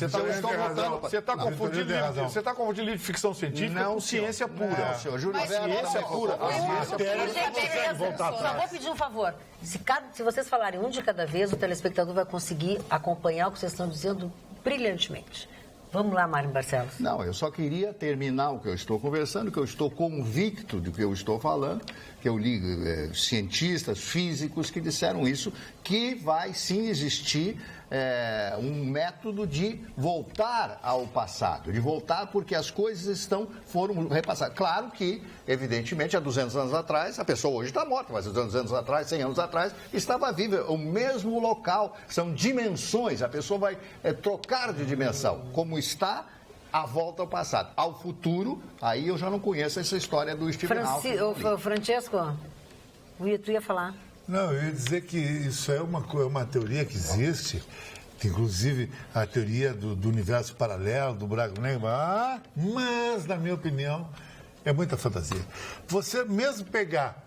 Você está confundindo livro de ficção científica com ciência pura. Ciência pura. Só vou pedir um favor. Se vocês falarem um de cada vez, o telespectador vai conseguir acompanhar o que vocês estão dizendo brilhantemente. Vamos lá, Mário Barcelos. Não, eu só queria terminar o que eu estou conversando, que eu estou convicto do que eu estou falando, que eu li cientistas, físicos que disseram isso, que vai sim existir um método de voltar ao passado, de voltar porque as coisas foram repassadas. Claro que, evidentemente, há 200 anos atrás, a pessoa hoje está morta, mas há 200 anos atrás, 100 anos atrás, estava viva. O mesmo local, são dimensões, a pessoa vai trocar de dimensão, como está a volta ao passado. Ao futuro, aí eu já não conheço essa história do Stephen Hawking. Francesco, tu ia falar? Não, eu ia dizer que isso é uma teoria que existe, inclusive a teoria do universo paralelo, do buraco negro, mas, na minha opinião, é muita fantasia. Você mesmo pegar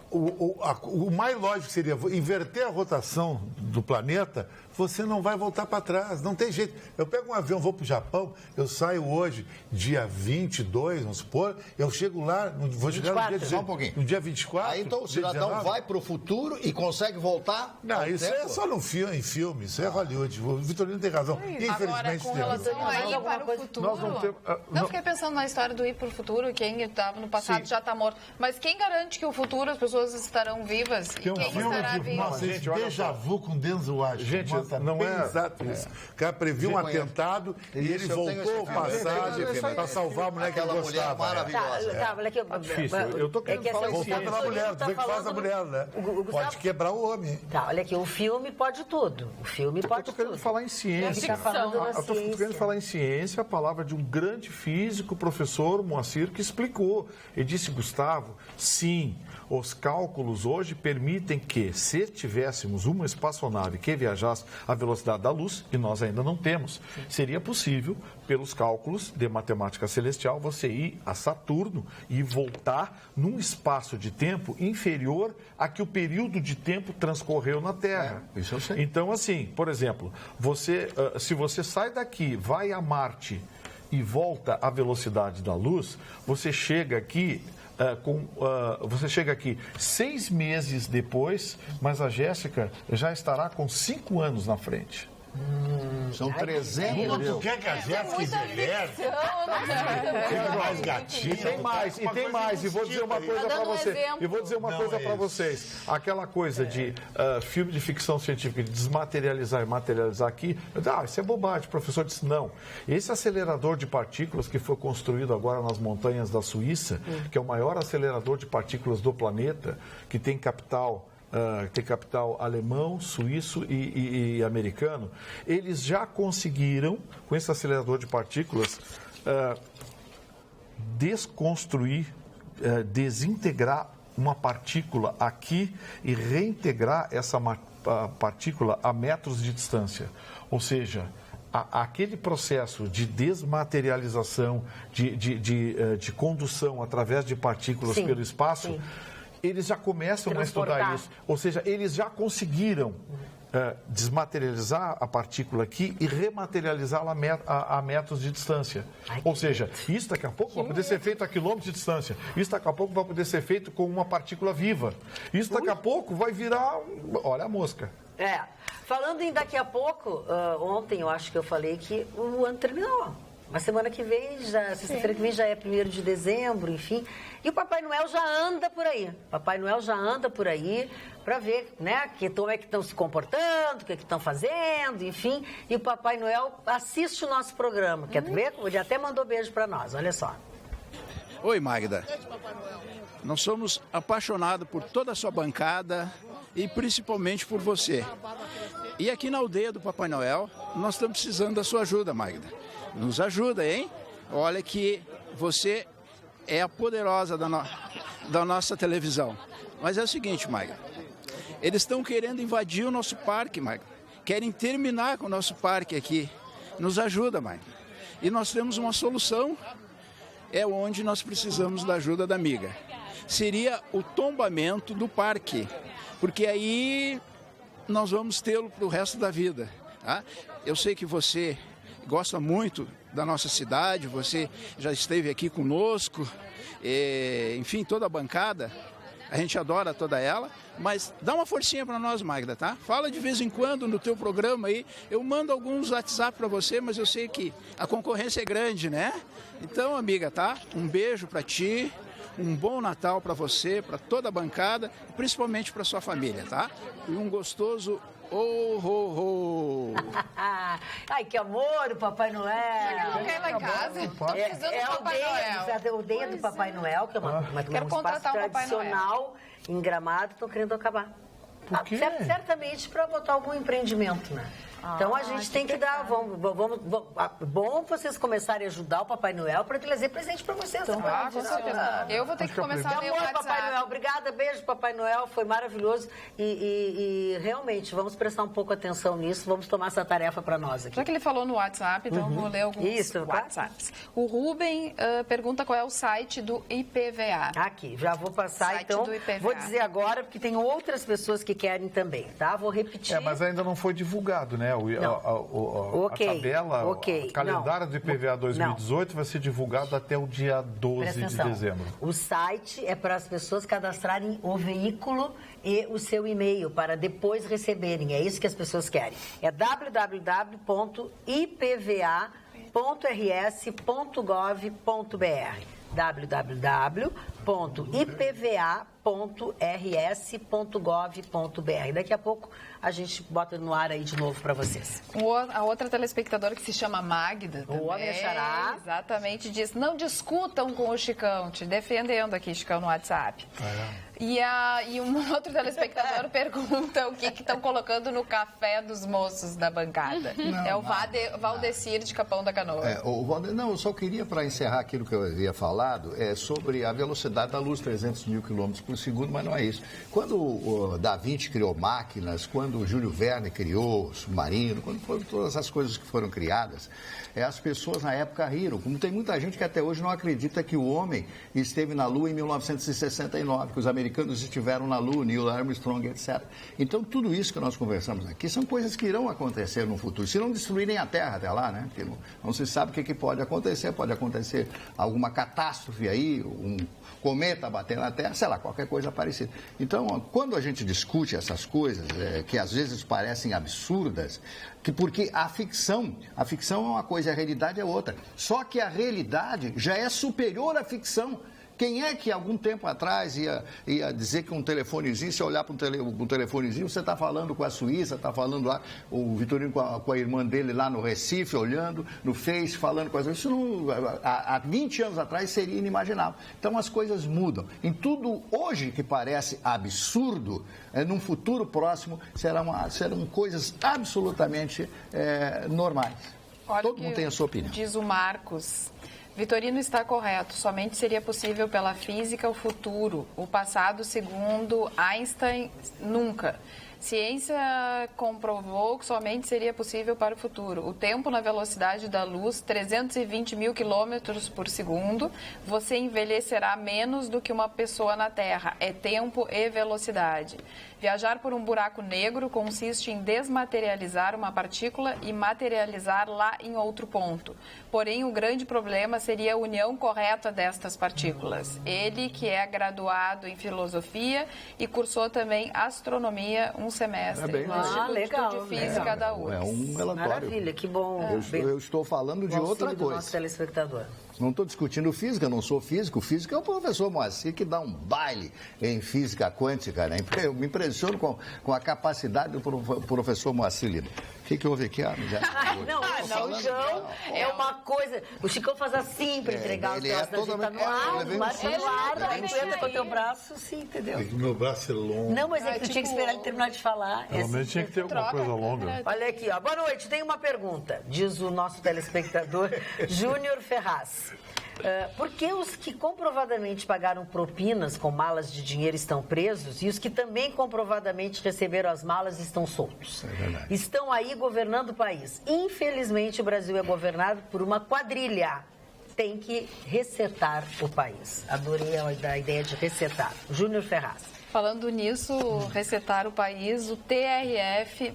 o mais lógico seria inverter a rotação do planeta, você não vai voltar para trás, não tem jeito. Eu pego um avião, vou para o Japão, eu saio hoje, dia 22, vamos supor, eu chego lá, vou chegar 24, no dia 24. Aí então o cidadão vai para o futuro e consegue voltar? Não, isso tempo? É só em filme, isso é Hollywood. O Vitorino tem razão. Infelizmente, agora, com relação a ir para o futuro, não fiquei pensando na história do ir para o futuro, quem estava no passado já está morto. Mas quem garante que o futuro as pessoas estarão vivas? Quem estará vivo? Nossa, gente, déjà vu com Denzel Washington. Gente, não é exato isso. O cara previu um atentado e ele voltou ao passado para salvar a mulher que ele gostava. Olha aqui. Eu tô querendo falar voltar pela mulher, dizer que faz a mulher, né? Pode quebrar o homem. Tá, olha aqui, o filme pode tudo. O filme pode tudo. Eu tô querendo falar em ciência. Eu tô querendo falar em ciência, a palavra de um grande físico, professor Moacir, que explicou. Ele disse, Gustavo, sim, os cálculos hoje permitem que, se tivéssemos uma espaçonave que viajasse a velocidade da luz, e nós ainda não temos. Seria possível, pelos cálculos de matemática celestial, você ir a Saturno e voltar num espaço de tempo inferior a que o período de tempo transcorreu na Terra. Isso eu sei. Então, assim, por exemplo, se você sai daqui, vai a Marte e volta à velocidade da luz, você chega aqui... você chega aqui 6 meses depois, mas a Jéssica já estará com 5 anos na frente. São 300. Tu quer que a Jéssica envelhece? Tem mais gatinho. E tem mais. E vou dizer uma coisa para você. E vou dizer uma coisa para vocês. Aquela coisa de filme de ficção científica, de desmaterializar e materializar aqui. Isso é bobagem. O professor disse, não. Esse acelerador de partículas que foi construído agora nas montanhas da Suíça, que é o maior acelerador de partículas do planeta, que tem capital alemão, suíço e americano, eles já conseguiram, com esse acelerador de partículas, desconstruir, desintegrar uma partícula aqui e reintegrar essa partícula a metros de distância. Ou seja, aquele processo de desmaterialização, de condução através de partículas pelo espaço, eles já começam a estudar isso. Ou seja, eles já conseguiram desmaterializar a partícula aqui e rematerializá-la a metros de distância. Ou seja, isso daqui a pouco vai poder ser feito a quilômetros de distância. Isso daqui a pouco vai poder ser feito com uma partícula viva. Isso daqui a pouco vai virar... Olha a mosca. Falando em daqui a pouco, ontem eu acho que eu falei que o ano terminou. Mas semana que vem, sexta-feira que vem já é 1º de dezembro, enfim. E o Papai Noel já anda por aí. Papai Noel já anda por aí para ver, né, como é que estão se comportando, o que estão fazendo, enfim. E o Papai Noel assiste o nosso programa. Quer ver? Ele até mandou beijo para nós, olha só. Oi, Magda. Nós somos apaixonados por toda a sua bancada e principalmente por você. E aqui na aldeia do Papai Noel, nós estamos precisando da sua ajuda, Magda. Nos ajuda, hein? Olha que você é a poderosa da nossa televisão. Mas é o seguinte, Magda. Eles estão querendo invadir o nosso parque, Magda. Querem terminar com o nosso parque aqui. Nos ajuda, Magda. E nós temos uma solução. É onde nós precisamos da ajuda da amiga. Seria o tombamento do parque. Porque aí nós vamos tê-lo para o resto da vida. Tá? Eu sei que você gosta muito da nossa cidade, você já esteve aqui conosco, enfim, toda a bancada, a gente adora toda ela, mas dá uma forcinha para nós, Magda, tá? Fala de vez em quando no teu programa aí, eu mando alguns WhatsApp para você, mas eu sei que a concorrência é grande, né? Então, amiga, tá? Um beijo para ti, um bom Natal para você, para toda a bancada, principalmente para sua família, tá? E um gostoso Ai, que amor, o Papai Noel. Alguém lá em casa. É a aldeia do Papai Noel, que é um espaço tradicional em Gramado, estão querendo acabar. Por quê? Certamente para botar algum empreendimento, né? Então a gente tem que dar, bom vocês começarem a ajudar o Papai Noel para trazer presente para vocês. Então, com certeza. Eu vou ter que começar a ler o WhatsApp. Papai Noel, obrigada, beijo Papai Noel, foi maravilhoso e realmente vamos prestar um pouco atenção nisso, vamos tomar essa tarefa para nós aqui. Já que ele falou no WhatsApp, então eu vou ler alguns WhatsApps. O Rubem pergunta qual é o site do IPVA. Aqui, já vou passar então, vou dizer agora porque tem outras pessoas que querem também, tá? Vou repetir. Mas ainda não foi divulgado, né? A tabela, o calendário do IPVA 2018 vai ser divulgado até o dia 12 de dezembro. O site é para as pessoas cadastrarem o veículo e o seu e-mail para depois receberem. É isso que as pessoas querem. É www.ipva.rs.gov.br www.ipva.rs.gov.br. Daqui a pouco a gente bota no ar aí de novo para vocês. A outra telespectadora que se chama Magda também, o homem achará. Exatamente, diz, não discutam com o Chicão, te defendendo aqui, Chicão, no WhatsApp. E um outro telespectador pergunta o que estão colocando no café dos moços da bancada. O Valdecir de Capão da Canoa. Eu só queria, para encerrar aquilo que eu havia falado, sobre a velocidade velocidade da luz, 300 mil quilômetros por segundo, mas não é isso. Quando o Da Vinci criou máquinas, quando o Júlio Verne criou o submarino, quando foram todas as coisas que foram criadas, as pessoas na época riram. Como tem muita gente que até hoje não acredita que o homem esteve na Lua em 1969, que os americanos estiveram na Lua, Neil Armstrong, etc. Então, tudo isso que nós conversamos aqui são coisas que irão acontecer no futuro. Se não destruírem a Terra até lá, né? Porque não se sabe o que pode acontecer alguma catástrofe aí, um cometa bater na Terra, sei lá, qualquer coisa parecida. Então, quando a gente discute essas coisas, que às vezes parecem absurdas, porque a ficção é uma coisa e a realidade é outra. Só que a realidade já é superior à ficção. Quem é que algum tempo atrás ia dizer que um telefonezinho, se olhar para um telefonezinho, você está falando com a Suíça, está falando lá, o Vitorino com a irmã dele lá no Recife, olhando no Face, falando com a Suíça. Isso não, há 20 anos atrás seria inimaginável. Então as coisas mudam. Em tudo hoje que parece absurdo, num futuro próximo serão coisas absolutamente normais. Olha, todo mundo tem a sua opinião. Diz o Marcos. Vitorino está correto, somente seria possível pela física o futuro, o passado, segundo Einstein, nunca. Ciência comprovou que somente seria possível para o futuro. O tempo na velocidade da luz, 320 mil quilômetros por segundo, você envelhecerá menos do que uma pessoa na Terra. É tempo e velocidade. Viajar por um buraco negro consiste em desmaterializar uma partícula e materializar-la em outro ponto. Porém, o grande problema seria a união correta destas partículas. Ele, que é graduado em filosofia e cursou também astronomia um semestre no Instituto de Física da UFRGS. É um relatório. Maravilha, que bom. Eu estou falando de outra coisa. Do nosso telespectador. Não estou discutindo física, não sou físico. O físico é o professor Moacir, que dá um baile em física quântica, né? Eu me impressiono com a capacidade do professor Moacir Lima. O que houve aqui? Não, João, é uma coisa... O Chicão faz assim para entregar os braços, a gente tá no ar, entra com o teu braço, sim, entendeu? O meu braço é longo. Não, mas é que tu tinha que esperar ele terminar de falar. Realmente tinha que ter alguma coisa longa. Olha aqui, ó. Boa noite, tem uma pergunta, diz o nosso telespectador Júnior Ferraz. Por que os que comprovadamente pagaram propinas com malas de dinheiro estão presos e os que também comprovadamente receberam as malas estão soltos? Estão aí governando o país. Infelizmente, o Brasil é governado por uma quadrilha. Tem que resetar o país. Adorei a ideia de resetar. Júnior Ferraz. Falando nisso, resetar o país, o TRF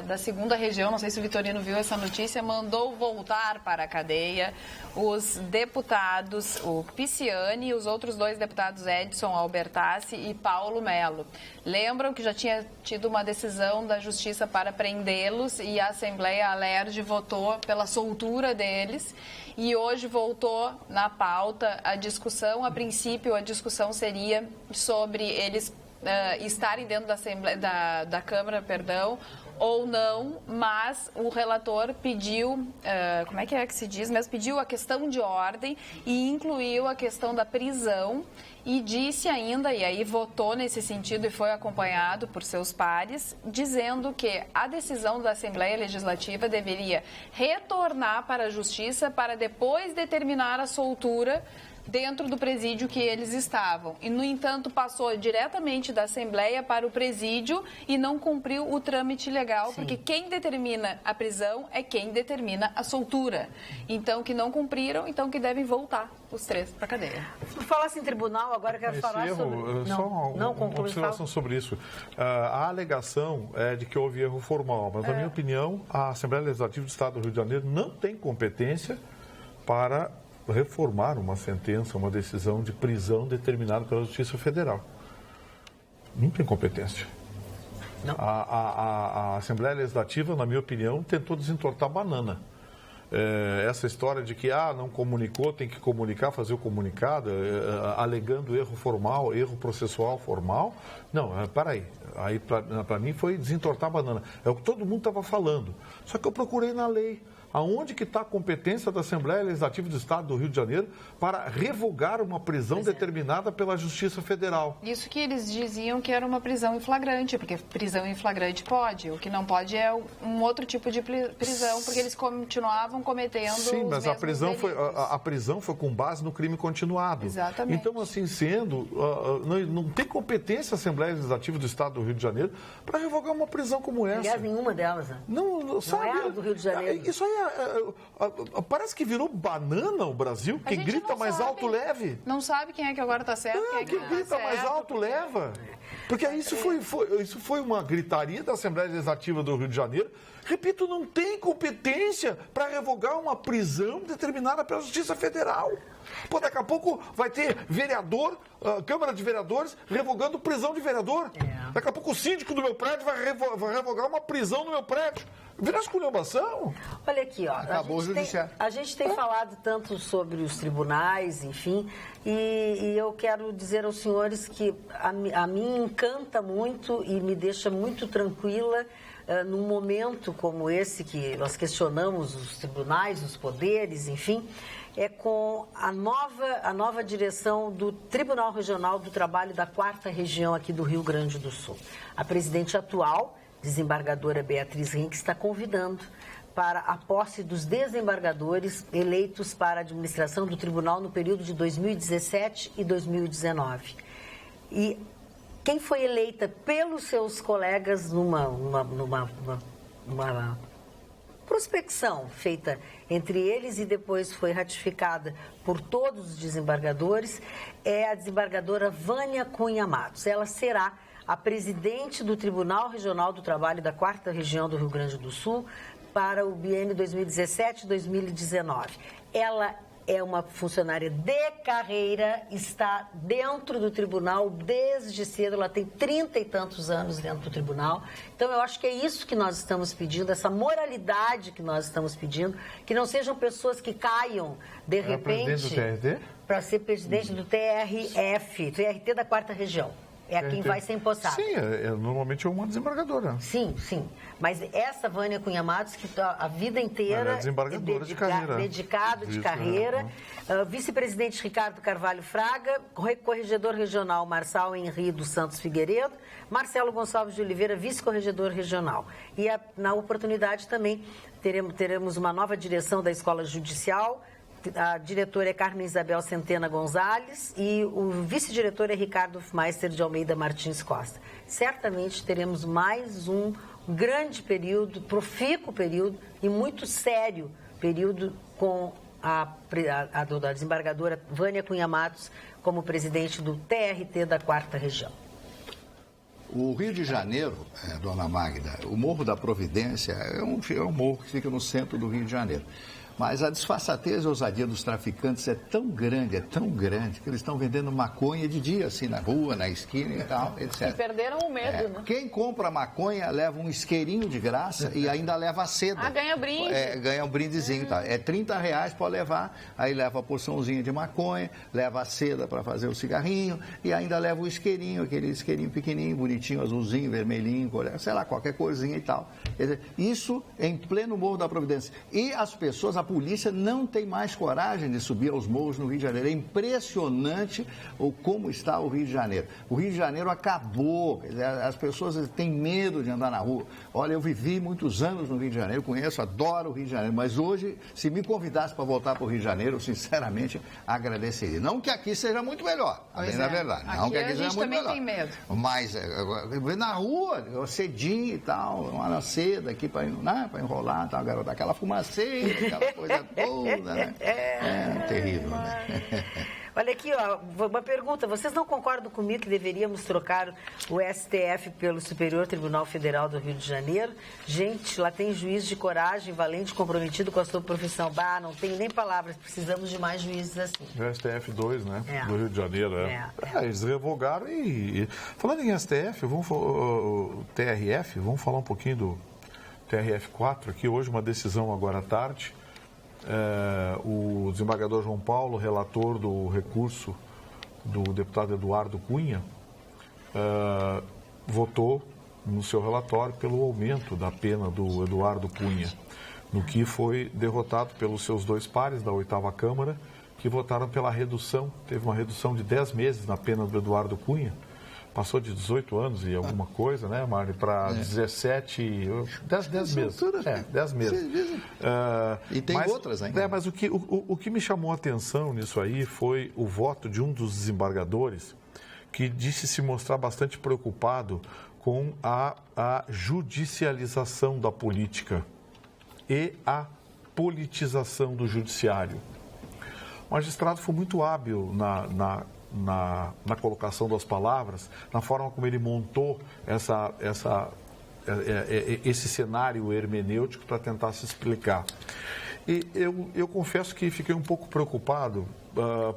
da 2ª região, não sei se o Vitorino viu essa notícia, mandou voltar para a cadeia os deputados, o Pisciani e os outros 2 deputados, Edson Albertassi e Paulo Melo. Lembram que já tinha tido uma decisão da Justiça para prendê-los e a Assembleia Alerj votou pela soltura deles. E hoje voltou na pauta a discussão. A princípio, a discussão seria sobre eles estarem dentro da Câmara, ou não, mas o relator pediu, como é que se diz, mas pediu a questão de ordem e incluiu a questão da prisão e disse ainda, e aí votou nesse sentido e foi acompanhado por seus pares, dizendo que a decisão da Assembleia Legislativa deveria retornar para a Justiça para depois determinar a soltura dentro do presídio que eles estavam. E, no entanto, passou diretamente da Assembleia para o presídio e não cumpriu o trâmite legal, porque quem determina a prisão é quem determina a soltura. Então, que não cumpriram, então que devem voltar os 3 para a cadeia. Por falar em tribunal, agora eu quero falar sobre... Uma observação sobre isso. A alegação é de que houve erro formal, mas, na minha opinião, a Assembleia Legislativa do Estado do Rio de Janeiro não tem competência para reformar uma sentença, uma decisão de prisão determinada pela Justiça Federal. Não tem competência. Não. A Assembleia Legislativa, na minha opinião, tentou desentortar a banana. Essa história de que não comunicou, tem que comunicar, fazer o comunicado, alegando erro formal, erro processual formal. Não, peraí. Aí, para mim, foi desentortar a banana. É o que todo mundo estava falando. Só que eu procurei na lei. Aonde que está a competência da Assembleia Legislativa do Estado do Rio de Janeiro para revogar uma prisão determinada pela Justiça Federal? Isso que eles diziam que era uma prisão em flagrante, porque prisão em flagrante pode. O que não pode é um outro tipo de prisão, porque eles continuavam cometendo Sim, mas a prisão foi com base no crime continuado. Exatamente. Então, assim sendo, não tem competência a Assembleia Legislativa do Estado do Rio de Janeiro para revogar uma prisão como essa. Aliás, nenhuma delas. Né? Não sabe, é a do Rio de Janeiro. Isso aí parece que virou banana o Brasil. Quem grita mais alto leve. Não sabe quem é que agora está certo. Quem grita mais alto leva. Porque isso foi uma gritaria da Assembleia Legislativa do Rio de Janeiro. Repito, não tem competência para revogar uma prisão determinada pela Justiça Federal. Pô, daqui a pouco vai ter vereador, Câmara de Vereadores, revogando prisão de vereador. Daqui a pouco o síndico do meu prédio vai revogar uma prisão no meu prédio. Vira esculhambação. Olha aqui, ó. A gente tem falado tanto sobre os tribunais, enfim, e eu quero dizer aos senhores que a mim encanta muito e me deixa muito tranquila num momento como esse que nós questionamos os tribunais, os poderes, enfim, é com a nova direção do Tribunal Regional do Trabalho da 4ª Região aqui do Rio Grande do Sul. A presidente atual, desembargadora Beatriz Rink, está convidando para a posse dos desembargadores eleitos para a administração do tribunal no período de 2017 e 2019. E quem foi eleita pelos seus colegas numa prospecção feita entre eles e depois foi ratificada por todos os desembargadores é a desembargadora Vânia Cunha Matos. Ela será a presidente do Tribunal Regional do Trabalho da 4ª Região do Rio Grande do Sul para o biênio 2017-2019. Ela é uma funcionária de carreira, está dentro do tribunal desde cedo, ela tem 30 e tantos anos dentro do tribunal. Então, eu acho que é isso que nós estamos pedindo, essa moralidade que nós estamos pedindo, que não sejam pessoas que caiam, de repente, para ser presidente do TRT da 4ª Região. É quem vai ser empossado. Sim, normalmente é uma desembargadora. Sim. Mas essa Vânia Cunha Matos, que a vida inteira... Ela é desembargadora de carreira. Dedicado de carreira. Vice-presidente Ricardo Carvalho Fraga, corregedor regional Marçal Henri dos Santos Figueiredo, Marcelo Gonçalves de Oliveira, vice-corregedor regional. E na oportunidade também teremos uma nova direção da Escola Judicial. A diretora é Carmen Isabel Centena Gonzalez e o vice-diretor é Ricardo Meister de Almeida Martins Costa. Certamente teremos mais um grande período, profícuo período e muito sério período com a desembargadora Vânia Cunha Matos como presidente do TRT da 4ª Região. O Rio de Janeiro, dona Magda, o Morro da Providência é um morro que fica no centro do Rio de Janeiro. Mas a disfarçatez e a ousadia dos traficantes é tão grande, que eles estão vendendo maconha de dia, assim, na rua, na esquina e tal, etc. E perderam o medo, né? Quem compra maconha leva um isqueirinho de graça e ainda leva a seda. Ganha brinde. Ganha um brindezinho, tá? É R$30 para levar, aí leva a porçãozinha de maconha, leva a seda para fazer o cigarrinho e ainda leva o isqueirinho, aquele isqueirinho pequenininho, bonitinho, azulzinho, vermelhinho, sei lá, qualquer corzinha e tal. Isso em pleno Morro da Providência. E as pessoas, a polícia não tem mais coragem de subir aos morros no Rio de Janeiro. É impressionante como está o Rio de Janeiro. O Rio de Janeiro acabou, as pessoas têm medo de andar na rua. Olha, eu vivi muitos anos no Rio de Janeiro, conheço, adoro o Rio de Janeiro, mas hoje, se me convidasse para voltar para o Rio de Janeiro, eu sinceramente agradeceria. Não que aqui seja muito melhor, na verdade. Não que aqui seja muito melhor. Tem medo. Mas na rua, cedinho e tal, uma seda aqui para enrolar, tal, garota, aquela fumaceira, aquela coisa toda, né? É terrível, né? Olha aqui, ó, uma pergunta. Vocês não concordam comigo que deveríamos trocar o STF pelo Superior Tribunal Federal do Rio de Janeiro? Gente, lá tem juiz de coragem, valente, comprometido com a sua profissão. Não tenho nem palavras, precisamos de mais juízes assim. O STF 2, né? Do Rio de Janeiro, eles revogaram e... Falando em STF, o TRF, vamos falar um pouquinho do TRF 4, aqui hoje uma decisão agora à tarde. O desembargador João Paulo, relator do recurso do deputado Eduardo Cunha, votou no seu relatório pelo aumento da pena do Eduardo Cunha. no que foi derrotado pelos seus 2 pares da 8ª Câmara, que votaram pela redução, teve uma redução de 10 meses na pena do Eduardo Cunha, passou de 18 anos e alguma coisa, né, Marli, para 17, 10 meses. 10 meses. E tem outras ainda. Mas o que me chamou a atenção nisso aí foi o voto de um dos desembargadores, que disse se mostrar bastante preocupado com a judicialização da política e a politização do judiciário. O magistrado foi muito hábil na colocação das palavras, na forma como ele montou esse cenário hermenêutico para tentar se explicar. E eu confesso que fiquei um pouco preocupado,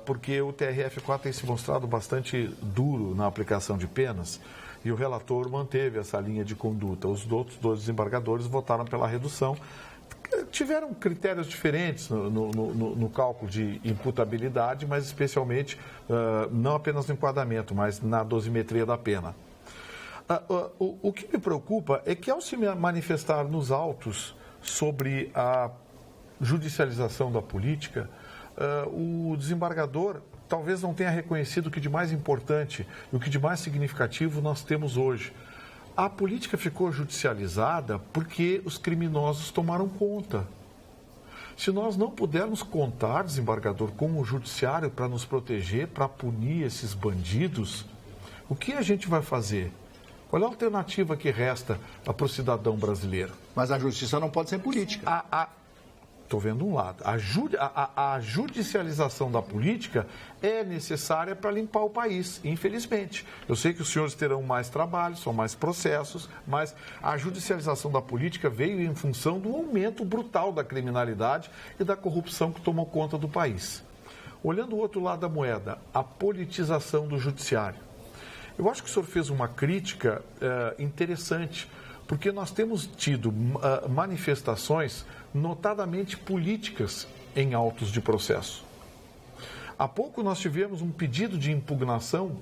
porque o TRF4 tem se mostrado bastante duro na aplicação de penas, e o relator manteve essa linha de conduta. Os outros 2 desembargadores votaram pela redução. Tiveram critérios diferentes no cálculo de imputabilidade, mas especialmente não apenas no enquadramento, mas na dosimetria da pena. O que me preocupa é que, ao se manifestar nos autos sobre a judicialização da política, o desembargador talvez não tenha reconhecido o que de mais importante e o que de mais significativo nós temos hoje. A política ficou judicializada porque os criminosos tomaram conta. Se nós não pudermos contar, desembargador, com o judiciário para nos proteger, para punir esses bandidos, o que a gente vai fazer? Qual é a alternativa que resta para o cidadão brasileiro? Mas a justiça não pode ser política. Estou vendo um lado. A judicialização da política é necessária para limpar o país, infelizmente. Eu sei que os senhores terão mais trabalho, são mais processos, mas a judicialização da política veio em função do aumento brutal da criminalidade e da corrupção que tomou conta do país. Olhando o outro lado da moeda, a politização do judiciário. Eu acho que o senhor fez uma crítica interessante, porque nós temos tido manifestações notadamente políticas em autos de processo. Há pouco nós tivemos um pedido de impugnação,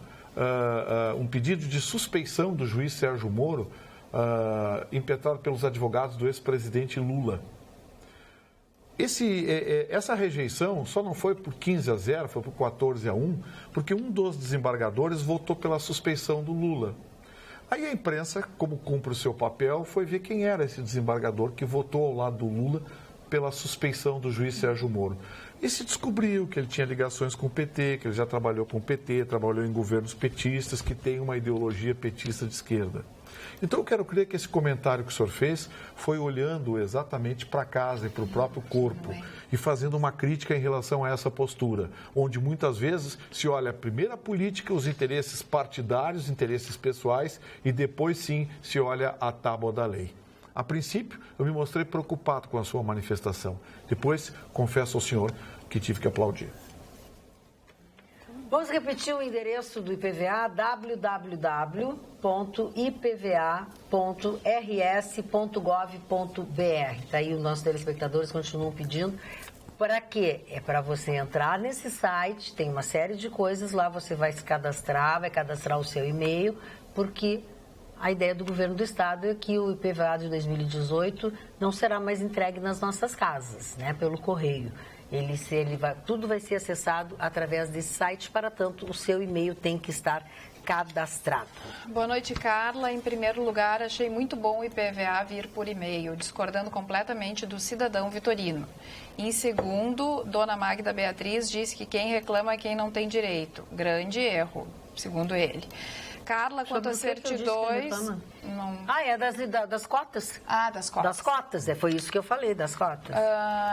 um pedido de suspeição do juiz Sérgio Moro, impetrado pelos advogados do ex-presidente Lula. Essa rejeição só não foi por 15-0, foi por 14-1, porque um dos desembargadores votou pela suspeição do Lula. Aí a imprensa, como cumpre o seu papel, foi ver quem era esse desembargador que votou ao lado do Lula pela suspeição do juiz Sérgio Moro. E se descobriu que ele tinha ligações com o PT, que ele já trabalhou com o PT, trabalhou em governos petistas, que tem uma ideologia petista de esquerda. Então eu quero crer que esse comentário que o senhor fez foi olhando exatamente para casa e para o próprio corpo e fazendo uma crítica em relação a essa postura, onde muitas vezes se olha primeiro a política, os interesses partidários, interesses pessoais e depois sim se olha a tábua da lei. A princípio, eu me mostrei preocupado com a sua manifestação. Depois, confesso ao senhor que tive que aplaudir. Vamos repetir o endereço do IPVA, www.ipva.rs.gov.br. Está aí, os nossos telespectadores continuam pedindo. Para quê? É para você entrar nesse site, tem uma série de coisas lá, você vai se cadastrar, vai cadastrar o seu e-mail, porque a ideia do governo do estado é que o IPVA de 2018 não será mais entregue nas nossas casas, né, pelo correio. Tudo vai ser acessado através desse site, para tanto o seu e-mail tem que estar cadastrado. Boa noite, Carla. Em primeiro lugar, achei muito bom o IPVA vir por e-mail, discordando completamente do cidadão Vitorino. Em segundo, dona Magda Beatriz disse que quem reclama é quem não tem direito. Grande erro, segundo ele. Carla, quanto a certidões... Não... é das cotas. Das cotas. Das cotas, foi isso que eu falei, das cotas.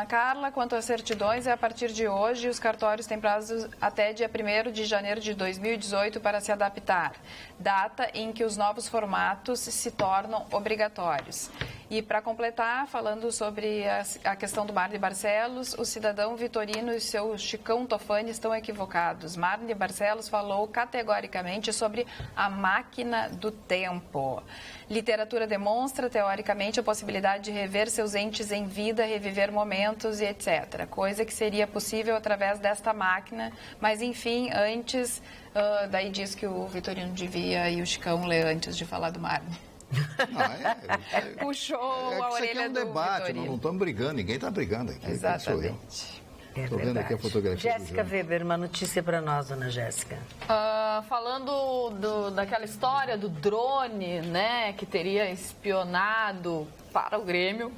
Carla, quanto a certidões, a partir de hoje, os cartórios têm prazo até dia 1º de janeiro de 2018 para se adaptar, data em que os novos formatos se tornam obrigatórios. E para completar, falando sobre a questão do Marli Barcelos, o cidadão Vitorino e seu Chicão Tofani estão equivocados. Marli Barcelos falou categoricamente sobre a máquina do tempo. Literatura demonstra, teoricamente, a possibilidade de rever seus entes em vida, reviver momentos e etc. Coisa que seria possível através desta máquina. Mas, enfim, antes, daí diz que o Vitorino devia e o Chicão ler antes de falar do Marli. Puxou a orelha do debate, Vitorino. não estamos brigando, ninguém está brigando aqui. Exatamente. Estou vendo aqui a fotografia. Jéssica Weber, uma notícia para nós, dona Jéssica. Falando daquela história do drone, né, que teria espionado para o Grêmio,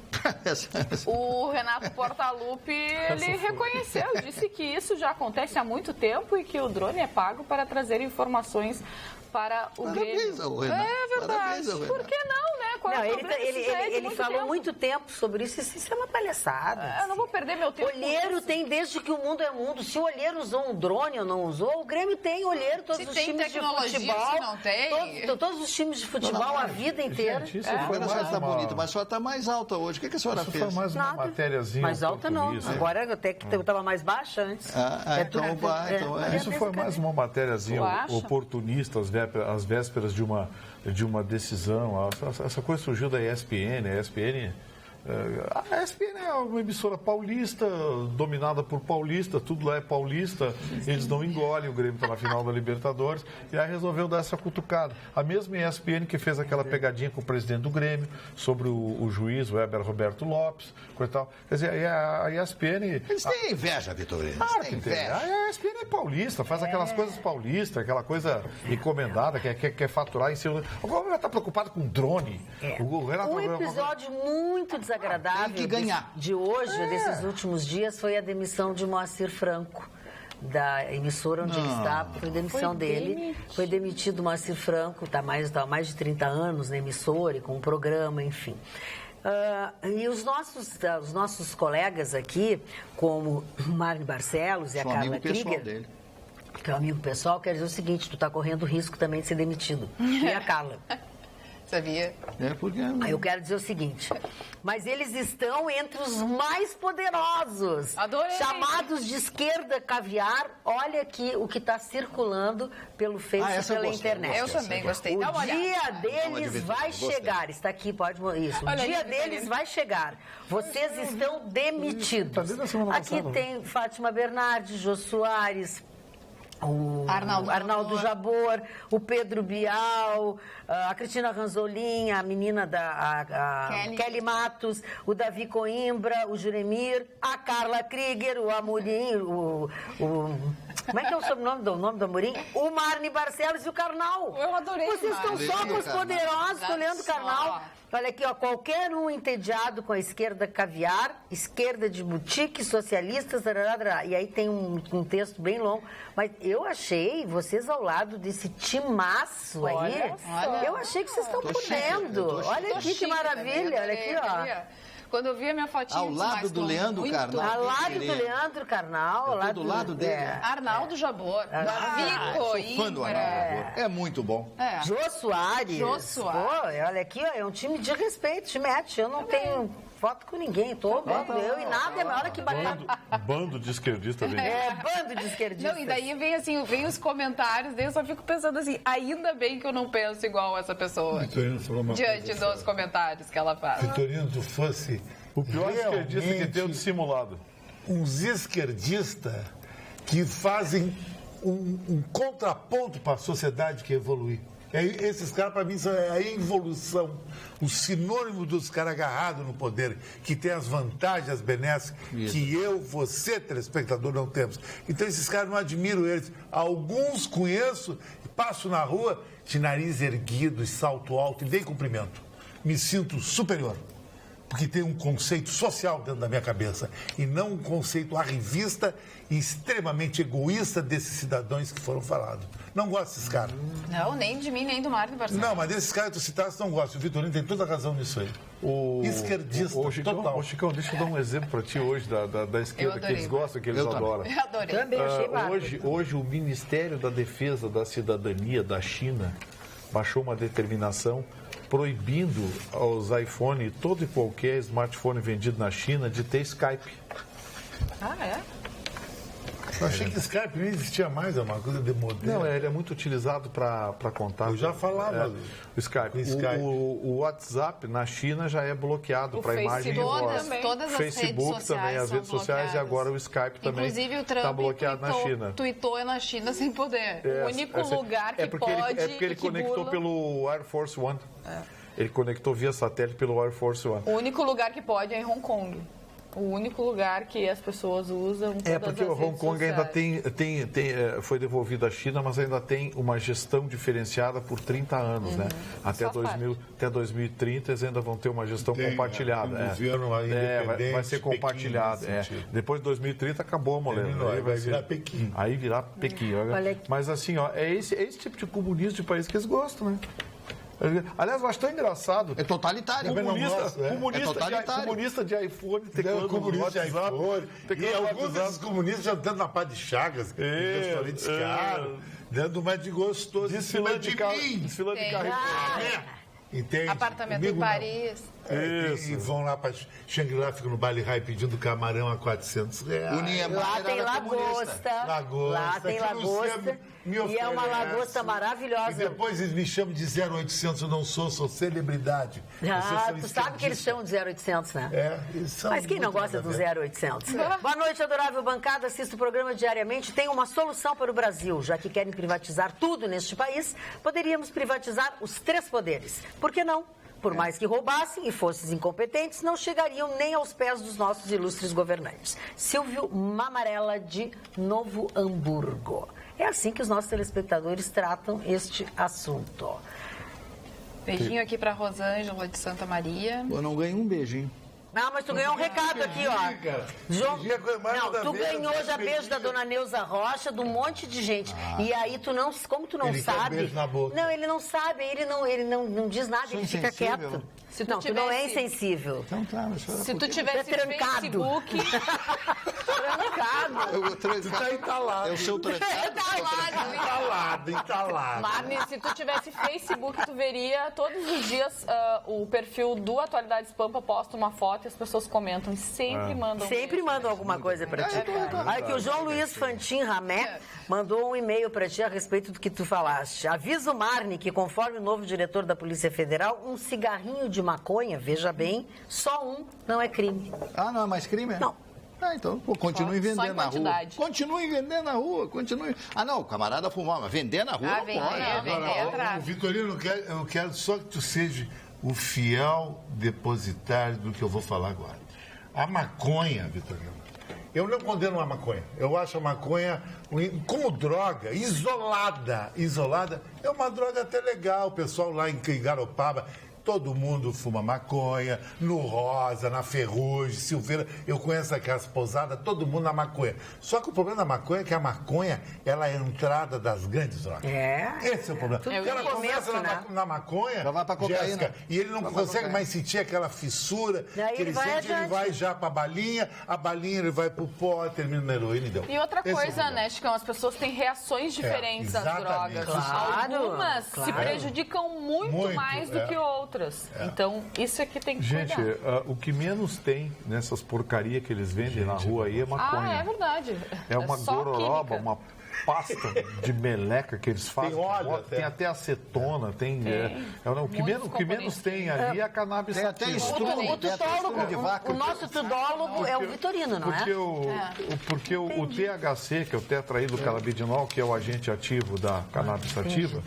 o Renato Portaluppi, ele reconheceu, disse que isso já acontece há muito tempo e que o drone é pago para trazer informações para o Grêmio. É verdade. Por que não, né? Qual é o problema? Ele falou muito tempo sobre isso. Isso é uma palhaçada. Eu não vou perder meu tempo. Olheiro tem desde que o mundo é mundo. Se o Olheiro usou um drone ou não usou, o Grêmio tem olheiro, todos os times de futebol. Se não tem. Todos os times de futebol a vida inteira. Gente, isso foi mais está bonita, mas a senhora está mais alta hoje. O que a senhora fez? Foi mais uma matériazinha. Mais alta não. Agora até que estava mais baixa antes. Isso foi mais uma matériazinha oportunista, às vésperas de uma decisão. Essa coisa surgiu da ESPN. A ESPN é uma emissora paulista, dominada por paulista, tudo lá é paulista, eles não engolem, o Grêmio está na final da Libertadores, e aí resolveu dar essa cutucada. A mesma ESPN que fez aquela pegadinha com o presidente do Grêmio, sobre o juiz, o Weber Roberto Lopes, coisa e tal. Quer dizer, a ESPN... Eles têm inveja, Vitorino. Claro que tem. A ESPN é paulista, faz aquelas coisas paulistas, aquela coisa encomendada, quer faturar em cima... Agora está preocupado com drone. Um episódio muito desagradável de hoje, desses últimos dias, foi a demissão de Moacir Franco, da emissora onde ele está. Foi a demissão dele. Foi demitido Moacir Franco, está há mais de 30 anos na emissora e com o programa, enfim. E os nossos colegas aqui, como o Marne Barcelos e a Carla Krieger, que é um amigo pessoal, quer dizer o seguinte: tu está correndo risco também de ser demitido. E a Carla. Sabia? Porque... Eu quero dizer o seguinte, mas eles estão entre os mais poderosos. Adorei. Chamados de esquerda caviar. Olha aqui o que está circulando pelo Facebook e pela internet. Eu também gostei. O dia deles vai chegar. Está aqui, pode... Isso. O dia deles vai chegar. Vocês estão demitidos. Aqui tem Fátima Bernardes, Jô Soares... O Arnaldo Jabor, o Pedro Bial, a Cristina Ranzolin, a menina da Kelly Matos, o Davi Coimbra, o Juremir, a Carla Krieger, o Amorim, como é que é o sobrenome do Amorim? O Marne Barcelos e o Karnal. Eu adorei. Vocês estão só com os poderosos, olhando o Karnal. Olha aqui, qualquer um entediado com a esquerda caviar, esquerda de boutique, socialistas, tarará. E aí tem um texto bem longo. Mas eu achei vocês ao lado desse timaço aí. Eu achei que vocês estão podendo. Olha aqui que maravilha. Olha aqui, ó. Quando eu vi a minha fotinha... Ao lado do Leandro Carnal. Ao lado do Leandro Carnal. Do lado dele. Arnaldo Jabor. Davi Coimbra. É muito bom. Jô Soares. Pô, olha aqui, ó, é um time de respeito, te mete. Eu não tenho foto com ninguém, eu e nada é maior que bacana. Bando de esquerdista mesmo. Bando de esquerdista. Não, e daí vem os comentários, daí eu só fico pensando assim, ainda bem que eu não penso igual essa pessoa. Diante dos comentários que ela faz. Vitorino, tu fosse o pior esquerdista que tem o dissimulado. Uns esquerdistas que fazem um contraponto para a sociedade que evolui. Esses caras, para mim, são a evolução, o sinônimo dos caras agarrados no poder, que tem as vantagens, as benesses, que eu, você, telespectador, não temos. Então, esses caras, não admiro eles. Alguns conheço, passo na rua, de nariz erguido, salto alto e dei cumprimento. Me sinto superior. Porque tem um conceito social dentro da minha cabeça e não um conceito arrivista e extremamente egoísta desses cidadãos que foram falados. Não gosto desses caras. Não, nem de mim, nem do Marco Barcelos. Não, mas desses caras que tu citaste não gosto. O Vitorino tem toda a razão nisso aí. Esquerdista, total. Chicão, deixa eu dar um exemplo para ti hoje da esquerda, que eles gostam, que eles adoram. Eu adorei. Também achei bárbaro. Hoje o Ministério da Defesa da Cidadania da China baixou uma determinação proibindo aos iPhone, todo e qualquer smartphone vendido na China, de ter Skype. Eu achei que Skype nem existia mais, é uma coisa de modelo. Não, ele é muito utilizado para contato. Eu já falava o Skype. O WhatsApp na China já é bloqueado para imagem e voz. Todas as Facebook redes também, as redes sociais, e agora o Skype também está bloqueado na China. Tweetou na China sem poder. O único lugar que pode... É porque ele conectou pelo Air Force One. Ele conectou via satélite pelo Air Force One. O único lugar que pode é em Hong Kong. O único lugar que as pessoas usam todas porque o Hong Kong ainda foi devolvido à China, mas ainda tem uma gestão diferenciada por 30 anos, né? Até 2030 eles ainda vão ter uma gestão compartilhada. Vai ser compartilhado. Depois de 2030 acabou a moleza. Aí vai virar Pequim. Aí virar Pequim. Mas assim, ó, é esse tipo de comunismo de país que eles gostam, né? Aliás, eu acho tão engraçado. É totalitário. Comunista de iPhone, teclando comunista de iPhone. E alguns desses comunistas já dando na pá de Chagas, restaurantes caros, dando mais de gostoso. Desfilando de carro. Entende? Apartamento em Paris. E vão lá para Xangri-Lá, ficam no Baile High pedindo camarão a R$400. Lá tem lagosta. Lá tem lagosta. E é uma lagosta maravilhosa. E depois eles me chamam de 0800, eu não sou celebridade. Tu sabe que eles chamam de 0800, né? Mas quem não gosta do 0800? Boa noite, adorável bancada. Assista o programa diariamente. Tem uma solução para o Brasil. Já que querem privatizar tudo neste país, poderíamos privatizar os 3 poderes. Por que não? Por mais que roubassem e fossem incompetentes, não chegariam nem aos pés dos nossos ilustres governantes. Silvio Mamarella, de Novo Hamburgo. É assim que os nossos telespectadores tratam este assunto. Beijinho aqui para Rosângela de Santa Maria. Eu não ganhei um beijinho. Não, mas tu ganhou um recado aqui, ó. João... Não, tu ganhou já beijo da dona Neuza Rocha, de um monte de gente. E aí tu não, como tu não sabe... Beijo na boca. Não, ele não sabe, ele não diz nada, ele fica quieto. Se tu não, tu não é insensível. Então tá, mas se tu tivesse Facebook... Trancado. Tu tá entalado. É o seu trancado. Entalado. Marne, se tu tivesse Facebook, tu veria todos os dias o perfil do Atualidades Pampa posta uma foto e as pessoas comentam e sempre mandam. Sempre mandam alguma coisa pra ti. Olha que o João Luiz Fantin Ramé mandou um e-mail pra ti a respeito do que tu falaste. Avisa o Marne que, conforme o novo diretor da Polícia Federal, um cigarrinho de maconha, veja bem, só um não é crime. Ah, não é mais crime? Não. Então, continue vendendo na rua. Continue vendendo na rua, continue. Ah, não, o camarada fumar, mas vender na rua não pode. Agora, Vitorino, eu quero só que tu seja o fiel depositário do que eu vou falar agora. A maconha, Vitorino, eu não condeno a maconha. Eu acho a maconha, como droga, isolada, é uma droga até legal. O pessoal lá em Garopaba... Todo mundo fuma maconha, no Rosa, na Ferrugem, Silveira. Eu conheço aquelas pousadas, todo mundo na maconha. Só que o problema da maconha é que a maconha, ela é a entrada das grandes drogas. Esse é o problema. O cara começa na maconha, já vai pra cocaína. Jéssica, e ele não consegue mais sentir aquela fissura que ele sente, ele vai já pra balinha, a balinha ele vai pro pó, termina na heroína e deu. E outra coisa, né, Chicão, as pessoas têm reações diferentes às drogas. Claro, algumas se prejudicam muito mais do que outras. Então, isso é que tem que cuidar. Gente, o que menos tem nessas porcarias que eles vendem na rua aí é maconha. É verdade. É uma gororoba, uma pasta de meleca que eles fazem. Tem óleo, tem até acetona, o que menos tem ali é a cannabis sativa. Tem até estrume, o nosso tudólogo é o Vitorino, não Porque o THC, que é o tetraído canabidinol, que é o agente ativo da cannabis sativa,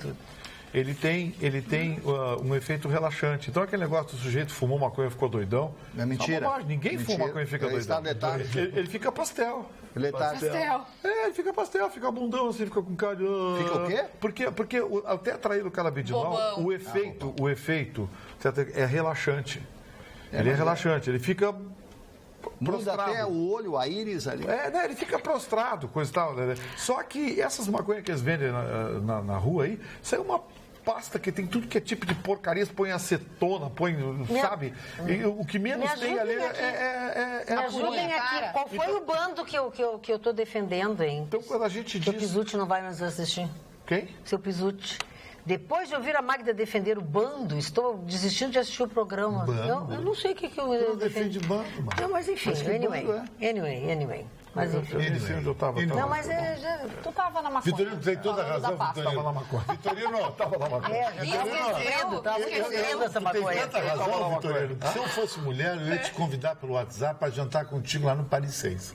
ele tem um efeito relaxante. Então, aquele negócio do sujeito fumou maconha e ficou doidão. É mentira. Ninguém fuma maconha e fica doidão. Ele fica pastel. Ele fica pastel, fica bundão, assim, fica com cara de... Fica o quê? Porque o tetraído canabidinol, o efeito é relaxante. Ele é relaxante, ele fica... Muda até o olho, a íris ali. Ele fica prostrado, coisa e tal. Né? Só que essas maconhas que eles vendem na rua aí, isso é uma pasta que tem tudo que é tipo de porcaria, põe acetona, sabe? E o que menos tem ali é Me ajudem aqui. Qual foi o bando que eu tô defendendo, hein? Então, quando a gente diz... Seu Pizzuti não vai mais assistir. Quem? Seu Pizzuti. Depois de ouvir a Magda defender o bando, estou desistindo de assistir o programa. Eu não sei o que eu defende bando, mano. Não, mas enfim, anyway. Mas enfim. Eu sei onde eu estava. Não, mas tu estava na maconha. Vitorino tem toda a razão, Vitorino. Estava na maconha. Vitorino, estava na maconha. Estava esquecendo essa maconha. Tem tanta razão, Vitorino. Se eu fosse mulher, eu ia te convidar pelo WhatsApp para jantar contigo lá no Paris 6.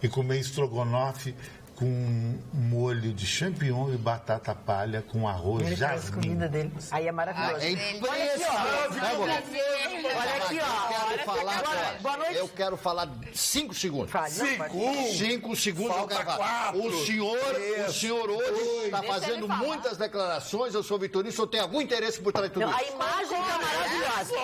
E comer estrogonofe com molho de champignon e batata palha com arroz jasmim. Comida dele. Aí é maravilhoso. É impressionante. Olha aqui, ó. Boa noite. Eu quero falar 5 segundos. 5 segundos eu quero falar. O senhor hoje está fazendo muitas declarações. Eu sou vitorista, eu tenho algum interesse por trás de tudo isso. A imagem tá maravilhosa.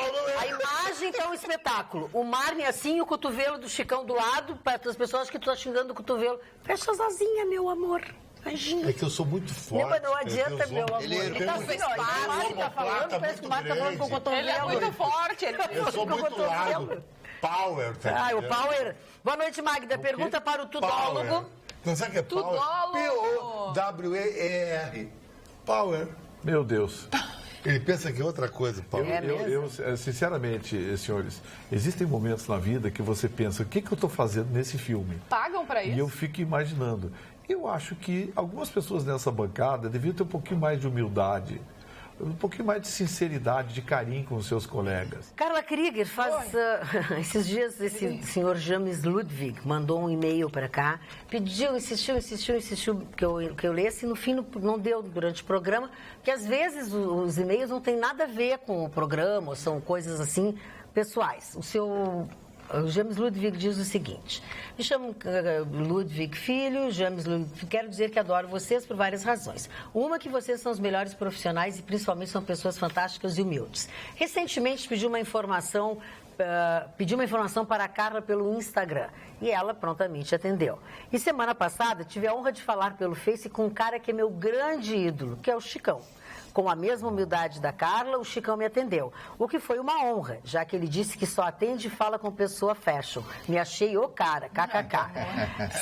A imagem tá um espetáculo. O Marne assim e o cotovelo do Chicão do lado, para as pessoas que estão xingando o cotovelo. Fecha as asinhas, meu amor. Imagina. É que eu sou muito forte. Não adianta, meu amor. Ele tá assim, ó. A imagem tá falando, parece que o Marco tá falando com o cotovelo. Ele é muito forte. Eu sou muito largo. Power, tá? O Power. Boa noite, Magda. Pergunta para o tudólogo. Não sabe o que é Power? P-O-W-E-R. Power. Meu Deus. Ele pensa que é outra coisa, Paulo. Eu, sinceramente, senhores, existem momentos na vida que você pensa, o que eu estou fazendo nesse filme? Pagam para isso? E eu fico imaginando. Eu acho que algumas pessoas nessa bancada deviam ter um pouquinho mais de humildade, um pouquinho mais de sinceridade, de carinho com os seus colegas. Carla Krieger esses dias esse senhor James Ludwig mandou um e-mail para cá, insistiu que eu lesse e no fim não deu durante o programa, porque às vezes os e-mails não têm nada a ver com o programa, ou são coisas assim pessoais. O James Ludwig diz o seguinte: me chamo Ludwig Filho, James Ludwig, quero dizer que adoro vocês por várias razões. Uma, que vocês são os melhores profissionais e principalmente são pessoas fantásticas e humildes. Recentemente pedi uma informação para a Carla pelo Instagram e ela prontamente atendeu. E semana passada tive a honra de falar pelo Face com um cara que é meu grande ídolo, que é o Chicão. Com a mesma humildade da Carla, o Chicão me atendeu, o que foi uma honra, já que ele disse que só atende e fala com pessoa fashion. Me achei o cara, kkk.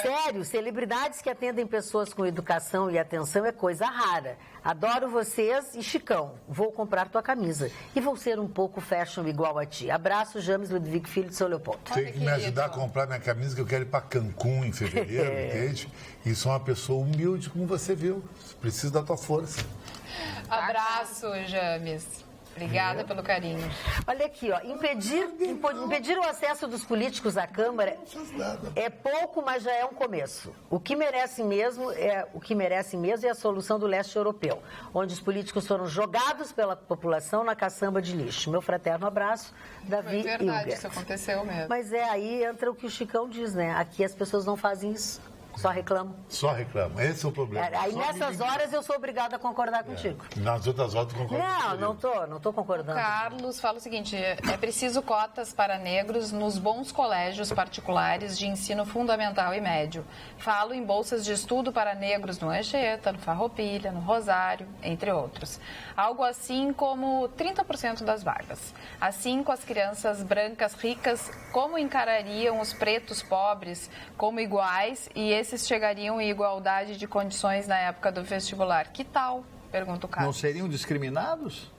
Sério, celebridades que atendem pessoas com educação e atenção é coisa rara. Adoro vocês e Chicão, vou comprar tua camisa e vou ser um pouco fashion igual a ti. Abraço, James Ludwig Filho de São Leopoldo. Tem que me ajudar a comprar minha camisa, que eu quero ir para Cancún em fevereiro, entende? E sou uma pessoa humilde, como você viu. Preciso da tua força. Abraço, James. Obrigada pelo carinho. Olha aqui, ó, impedir o acesso dos políticos à Câmara é pouco, mas já é um começo. O que merece mesmo é a solução do leste europeu, onde os políticos foram jogados pela população na caçamba de lixo. Meu fraterno abraço, Davi Hilbert. É verdade, isso aconteceu mesmo. Mas aí entra o que o Chicão diz, né? Aqui as pessoas não fazem isso. Só reclamam. Só reclamam. Esse é o problema. Aí nessas horas eu sou obrigada a concordar contigo. Nas outras horas tu concorda não tô concordando. O Carlos fala o seguinte: é preciso cotas para negros nos bons colégios particulares de ensino fundamental e médio. Falo em bolsas de estudo para negros no Anchieta, no Farroupilha, no Rosário, entre outros. Algo assim como 30% das vagas. Assim, com as crianças brancas ricas, como encarariam os pretos pobres como iguais e esses chegariam em igualdade de condições na época do vestibular? Que tal? Pergunta o Carlos. Não seriam discriminados?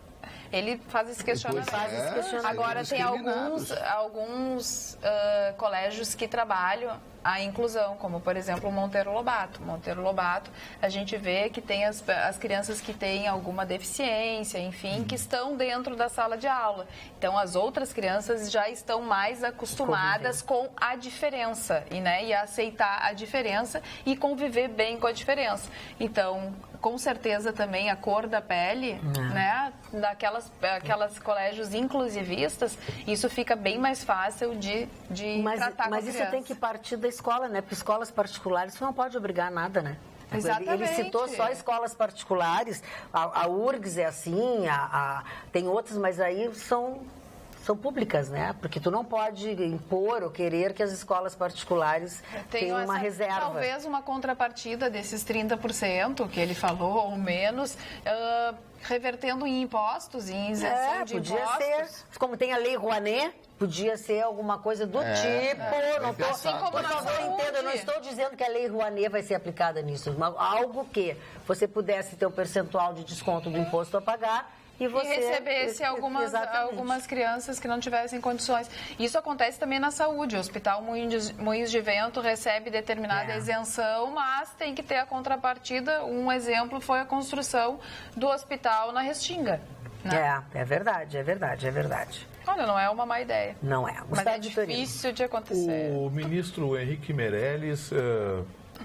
Ele faz esse questionamento. Agora, tem alguns colégios que trabalham a inclusão, como, por exemplo, o Monteiro Lobato. Monteiro Lobato, a gente vê que tem as crianças que têm alguma deficiência, enfim, que estão dentro da sala de aula. Então, as outras crianças já estão mais acostumadas com a diferença, e a aceitar a diferença e conviver bem com a diferença. Então, com certeza também a cor da pele, né, daquelas colégios inclusivistas, isso fica bem mais fácil de tratar Mas isso tem que partir da escola, né? Porque escolas particulares você não pode obrigar a nada, né? Exatamente. Ele citou só escolas particulares, a URGS é assim, tem outras, mas aí são públicas, né? Porque tu não pode impor ou querer que as escolas particulares tenham uma reserva. Talvez uma contrapartida desses 30% que ele falou, ou menos, revertendo em impostos, em isenção de podia impostos. Ser, como tem a Lei Rouanet, podia ser alguma coisa do tipo. Não tô, assim como por favor, entenda, eu não estou dizendo que a Lei Rouanet vai ser aplicada nisso, mas algo que você pudesse ter um percentual de desconto do imposto a pagar e recebesse algumas crianças que não tivessem condições. Isso acontece também na saúde. O Hospital Moinhos de Vento recebe determinada isenção, mas tem que ter a contrapartida. Um exemplo foi a construção do hospital na Restinga. Né? É verdade. Olha, não é uma má ideia. Não é. Mas é difícil de acontecer. O ministro Henrique Meirelles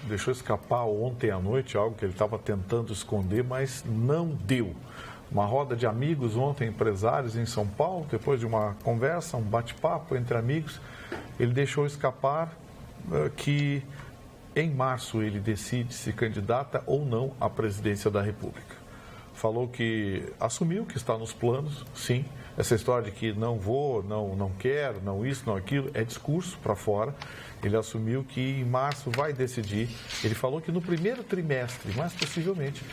deixou escapar ontem à noite algo que ele estava tentando esconder, mas não deu. Uma roda de amigos ontem, empresários em São Paulo, depois de uma conversa, um bate-papo entre amigos, ele deixou escapar que em março ele decide se candidata ou não à presidência da República. Falou que assumiu que está nos planos, sim. Essa história de que não vou, não quero, não isso, não aquilo, é discurso para fora. Ele assumiu que em março vai decidir. Ele falou que no primeiro trimestre, mais possivelmente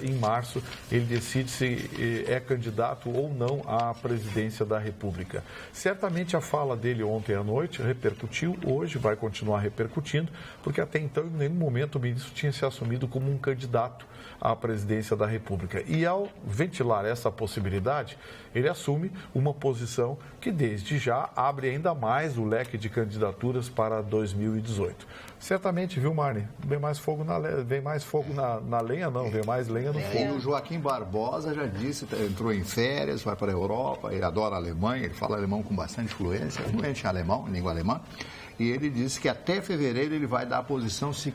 em março, ele decide se é candidato ou não à presidência da República. Certamente a fala dele ontem à noite repercutiu, hoje vai continuar repercutindo, porque até então, em nenhum momento, o ministro tinha se assumido como um candidato à presidência da República. E ao ventilar essa possibilidade, ele assume uma posição que desde já abre ainda mais o leque de candidaturas para 2018. Certamente, viu, Marne? Vem mais fogo na lenha, não, vem mais lenha no fogo. E o Joaquim Barbosa já disse, entrou em férias, vai para a Europa, ele adora a Alemanha, ele fala alemão com bastante fluência, fluente em alemão, em língua alemã. E ele disse que até fevereiro ele vai dar a posição se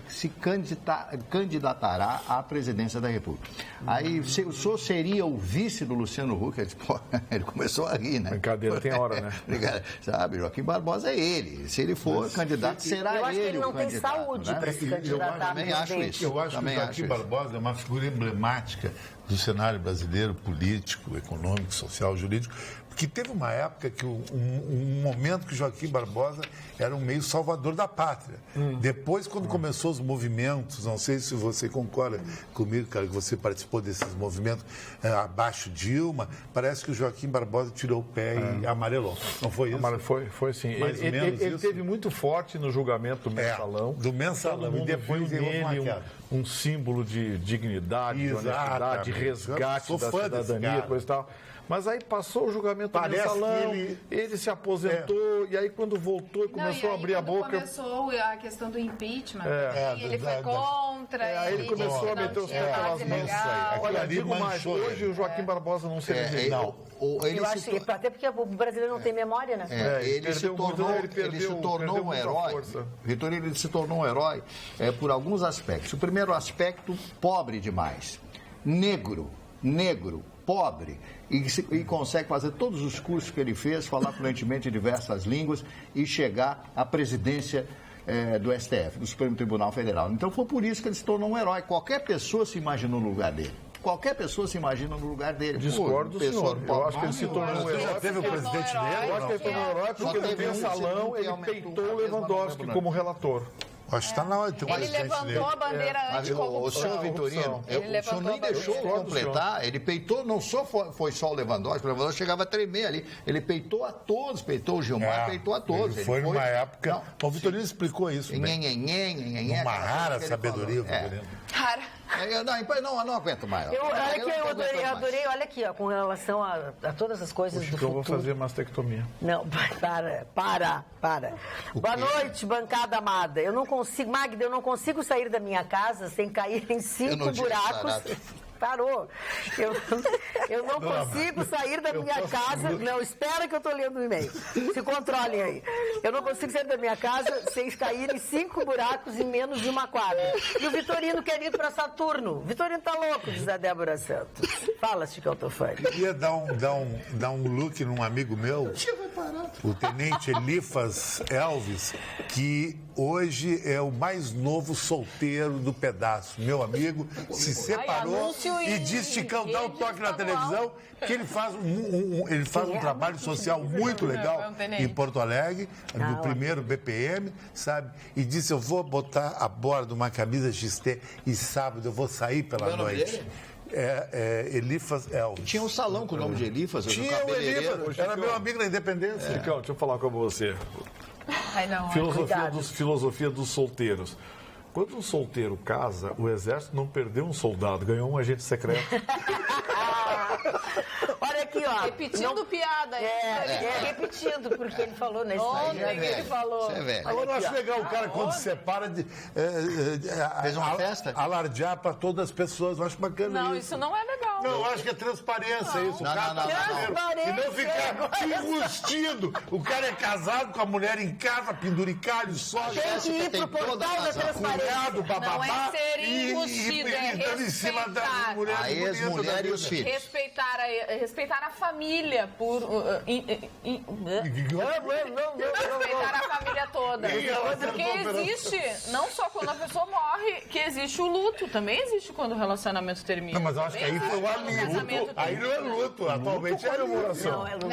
candidatará à presidência da República. Aí, o senhor seria o vice do Luciano Huck? Ele começou a rir, né? Brincadeira tem hora, né? Sabe, Joaquim Barbosa é ele. Se ele for candidato, será ele o candidato. Eu acho que ele não tem saúde para se candidatar à presidência. Eu acho que o Joaquim Barbosa é uma figura emblemática do cenário brasileiro, político, econômico, social, jurídico, porque teve uma época que um momento que o Joaquim Barbosa era um meio salvador da pátria. Depois, quando começou os movimentos, não sei se você concorda comigo, cara, que você participou desses movimentos abaixo Dilma, parece que o Joaquim Barbosa tirou o pé e amarelou. Não foi isso? Foi sim. Ele teve muito forte no julgamento do mensalão. Do mensalão. E depois nele um símbolo de dignidade, de honestidade, de resgate da cidadania, coisa e tal. Mas aí passou o julgamento do mensalão, ele se aposentou, e aí quando voltou e começou a abrir a boca... começou a questão do impeachment, ele foi contra... Aí ele começou a meter os pés pelas mãos. Olha, digo mais, hoje o Joaquim Barbosa não se elegeu. Eu acho que até porque o brasileiro não tem memória, né? Ele se tornou um herói. Vitorino, ele se tornou um herói por alguns aspectos. O primeiro aspecto, pobre demais. Negro, pobre, e consegue fazer todos os cursos que ele fez, falar fluentemente diversas línguas e chegar à presidência do STF, do Supremo Tribunal Federal. Então foi por isso que ele se tornou um herói. Qualquer pessoa se imaginou no lugar dele. Qualquer pessoa se imagina no lugar dele. Discordo do senhor. Eu acho que ele se tornou um herói. Já teve o presidente dele? Eu acho que ele se tornou um herói porque no mensalão ele peitou o Lewandowski como relator. Acho que está na hora de ter um Ele levantou a bandeira anticorrupção. O senhor Vitorino, o senhor nem deixou completar, ele peitou, não só foi só o Lewandowski chegava a tremer ali, ele peitou a todos, peitou o Gilmar, peitou a todos. Ele foi numa época, o Vitorino explicou isso. Uma rara sabedoria, Vitorino. Rara. Eu não aguento mais. Eu adorei, olha aqui, ó, com relação a todas as coisas do futuro. Eu vou fazer mastectomia. Não, para. Boa noite, bancada amada. Magda, eu não consigo sair da minha casa sem cair em 5 buracos. Parou. Eu não consigo sair da minha casa. Não, espera que eu estou lendo o e-mail. Se controlem aí. Eu não consigo sair da minha casa sem cair em 5 buracos em menos de uma quadra. E o Vitorino quer ir para Saturno. O Vitorino tá louco, diz a Débora Santos. Fala, Chico Tofani. Queria dar um look num amigo meu, o tenente Elifas Elvis, que hoje é o mais novo solteiro do pedaço. Meu amigo se separou e disse, Chicão, dá um toque na televisão, que ele faz um trabalho social muito legal em Porto Alegre, no primeiro BPM, sabe? E disse, eu vou botar a bordo uma camisa XT e sábado eu vou sair pela noite. Elifas Elvis. Tinha um salão com o nome de Elifas. Tinha o Elifas, era meu amigo na Independência. Chicão, deixa eu falar com você. Filosofia dos solteiros. Quando um solteiro casa, o exército não perdeu um soldado, ganhou um agente secreto. Olha aqui, ó. Repetindo piada. Repetindo, porque ele falou nesse Ontem que ele falou. Agora eu acho legal o cara quando se separa fez uma festa? Alardear para todas as pessoas, eu acho bacana isso não é legal. Não, eu acho que é transparência isso. Não. E não ficar se enrustindo. O cara é casado com a mulher em casa, penduricalho, só. Tem que ir pro portal da transparência. Bababá, não é ser enrustido, é dando em cima da mulher. A ex-mulher e os filhos. Respeitar a família por... respeitar a família toda. Porque existe, não só quando a pessoa morre, que existe o luto. Também existe quando o relacionamento termina. Não, mas eu acho que aí foi o alívio. Aí não é luto. Atualmente é comemoração. Não é luto.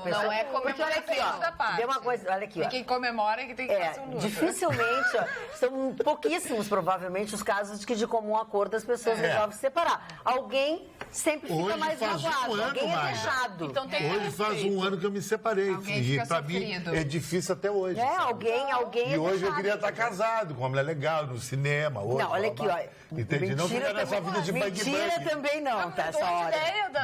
Não é comemoração da paz. Tem uma coisa, olha aqui, ó. E quem comemora é que tem que fazer um luto. Dificilmente, ó, são pouquíssimos, provavelmente, os casos de que de comum acordo as pessoas resolvem se separar. Alguém sempre fica Hoje mais faz magoado, um ano, alguém é Magda. fechado. Então tem Hoje faz um ano que eu me separei. Alguém E fica pra mim sofrido. é difícil até hoje. Alguém E hoje eu fechado. queria estar casado com uma mulher legal, no cinema. Hoje, Não, olha aqui, ó. Entendi. Não ficar nessa vida de bang Mentira bang. também não, tá? Essa hora.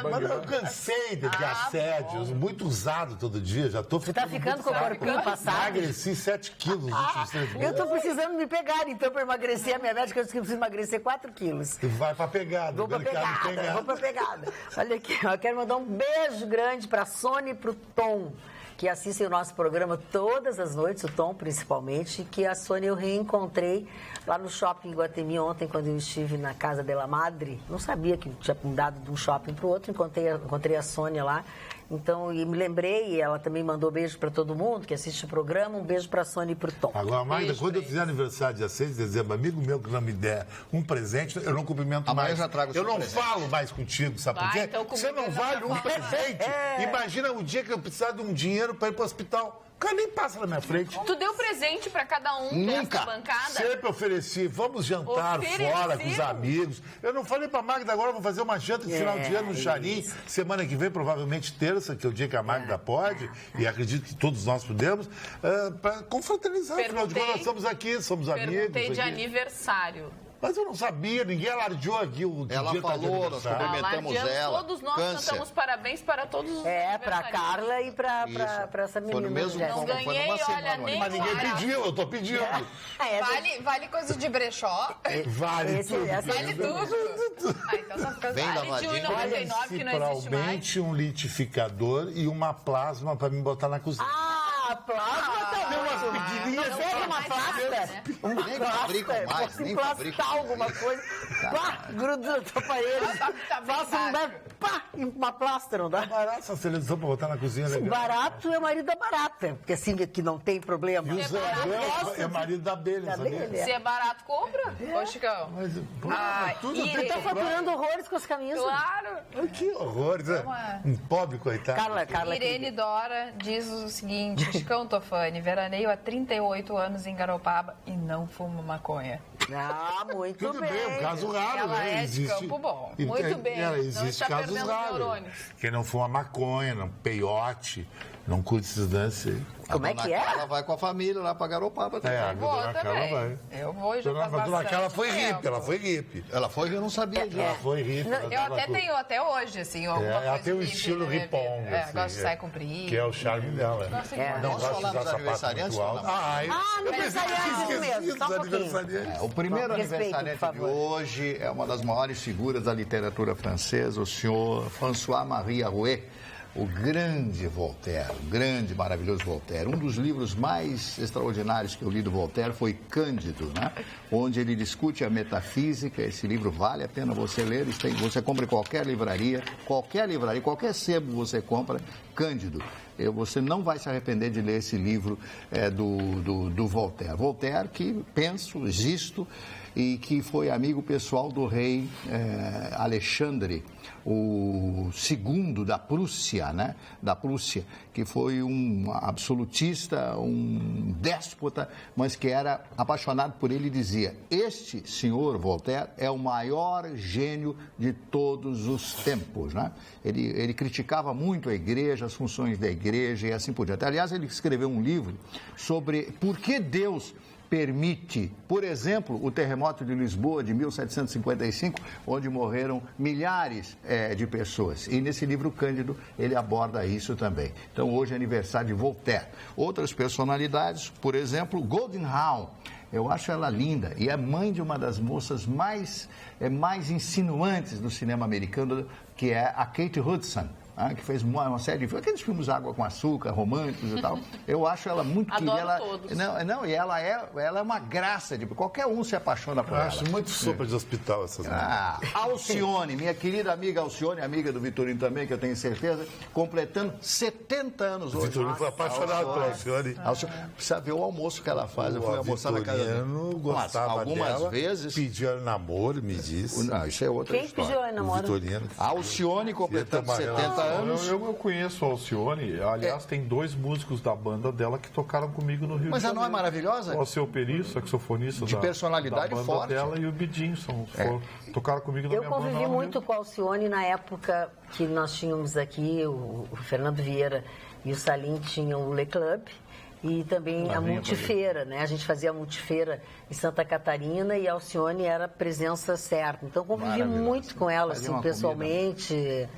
Mas eu cansei de assédios, muito usado todo dia, já tô ficando. Tá ficando com o corpinho passado? Emagreci 7 quilos nos últimos 3 meses. Eu tô precisando me pegar, então, pra emagrecer. A minha médica disse que eu preciso emagrecer 4 quilos. Tu vai pra pegada. Vou pra pegada, vou pra pegada. Olha aqui, ó, eu quero mandar um beijo grande pra Sônia e pro Tom, que assistem o nosso programa todas as noites, o Tom principalmente, que a Sônia eu reencontrei lá no shopping Iguatemi ontem, quando eu estive na casa dela Madre. Não sabia que tinha mudado de um shopping para o outro, encontrei a Sônia lá. Então, e me lembrei, e ela também mandou beijo para todo mundo que assiste o programa, um beijo para a Sônia e para o Tom. Agora, Magda, quando eu fizer aniversário dia 6 de dezembro, amigo meu que não me der um presente, eu não cumprimento Amanhã mais. eu já trago o seu Eu não presente. falo mais contigo, sabe por quê? Então, Você não vale um presente. Imagina o dia que eu precisar de um dinheiro para ir para o hospital. O cara nem passa na minha frente. Tu deu presente pra cada um dessa bancada? Sempre ofereci, vamos jantar fora com os amigos. Eu não falei pra Magda agora, vou fazer uma janta de final de ano no Charim. Semana que vem, provavelmente terça, que é o dia que a Magda pode, e acredito que todos nós podemos, para confraternizar. Afinal de contas, nós estamos aqui, somos amigos. Perguntei de aniversário. Mas eu não sabia, ninguém alardeou aqui o Ela dia falou, nós cumprimentamos ela. Todos nós Câncer. cantamos parabéns para todos os pra Carla e pra essa menina. Foi no mesmo Jéssica. Não foi ganhei, numa olha, semana. nem Mas ninguém pediu, eu tô pedindo. Vale coisa de brechó? Vale tudo. Vale tudo. Então tá ficando Bem vale de lavadinho. 1,99 que não existe mais. Principalmente um litificador e uma plasma para me botar na cozinha. Plasma também. umas pequenininhas. Não fez uma plasta? Um Nem fabricam mais, nem fabricam. Alguma coisa. Pá, gruda na tua parede. Faça um pá, uma plasta, não dá? Barato essa televisão pra botar na cozinha, legal. Barato é marido da barata, porque assim que não tem problema. E o Zé é marido da abelha, sabia? Se é barato, compra. Ô, Chicão. Mas, tudo Você tem tá que comprar. faturando horrores com as camisas. Claro. Que horror, Zé. Um pobre coitado. Carla, Irene Dora diz o seguinte: Chicão Tofani, veraneio há 38 anos em Garopaba e não fumo maconha. Ah, muito Tudo bem. bem, um caso raro, Ela né? é de Campo Bom. Muito bem. Não Existe está casos perdendo raros. neurônios. Quem não fuma maconha, não peiote, não curte esses danças aí. Como é que é? Ela vai com a família lá pra Garopaba também. A Vou dona Carla também. vai. Eu vou e já Dona, faz mas dona bastante Carla foi tempo. hippie, ela foi hippie. Ela foi, eu não sabia disso. Ela foi hippie. ela Eu tava até com- tenho até hoje, assim, alguma coisa. Ela tem um hippie estilo na minha vida. ripong, É, assim, gosto de sair comprido. que é o charme dela. Não Vamos gosta falar de dos usar sapato aniversariantes, muito alto. não? Aniversariantes mesmo, só um pouquinho. O primeiro Respeito, aniversariante por de favor. hoje é uma das maiores figuras da literatura francesa, o senhor François-Marie Arouet, o grande Voltaire, o grande, maravilhoso Voltaire. Um dos livros mais extraordinários que eu li do Voltaire foi Cândido, né? Onde ele discute a metafísica. Esse livro vale a pena você ler. Você compra em qualquer livraria, qualquer sebo você compra, Cândido. Você não vai se arrepender de ler esse livro do Voltaire. Voltaire, que penso, existo, e que foi amigo pessoal do rei Alexandre, o segundo da Prússia, né? Da Prússia, que foi um absolutista, um déspota, mas que era apaixonado por ele e dizia: este senhor Voltaire é o maior gênio de todos os tempos, né? Ele criticava muito a igreja, as funções da igreja e assim por diante. Aliás, ele escreveu um livro sobre por que Deus permite, por exemplo, o terremoto de Lisboa de 1755, onde morreram milhares de pessoas. E nesse livro Cândido ele aborda isso também. Então hoje é aniversário de Voltaire. Outras personalidades, por exemplo, Goldenhau, Eu acho ela linda e é mãe de uma das moças mais insinuantes do cinema americano, que é a Kate Hudson. Que fez uma série de filmes, aqueles filmes Água com Açúcar, românticos e tal. Eu acho ela muito querida. Adoro todos. Não, e ela é uma graça, qualquer um se apaixona por ela. Acho muito sopa de hospital essas Alcione, minha querida amiga Alcione, amiga do Vitorino também, que eu tenho certeza, completando 70 anos hoje. O Vitorino foi apaixonado pela Alcione. Precisa ver o almoço que ela faz. Eu fui almoçar na casa dela. Gostava algumas dela, vezes. Pediu ela namoro, me disse. Não, isso é outra Quem história. pediu ela namoro? O Vitorino. Alcione completando 70 anos. Eu conheço a Alcione, aliás, tem 2 músicos da banda dela que tocaram comigo no Rio de Janeiro. Mas ela não é maravilhosa? O Alceu Peri, saxofonista de personalidade da banda forte. dela, e o Bidinson, tocaram comigo na minha banda. Eu convivi muito com a Alcione na época que nós tínhamos aqui, o Fernando Vieira e o Salim tinham o Le Club. E também a Multifeira, né? A gente fazia a Multifeira em Santa Catarina e a Alcione era a presença certa. Então, convivi muito com ela, assim, pessoalmente.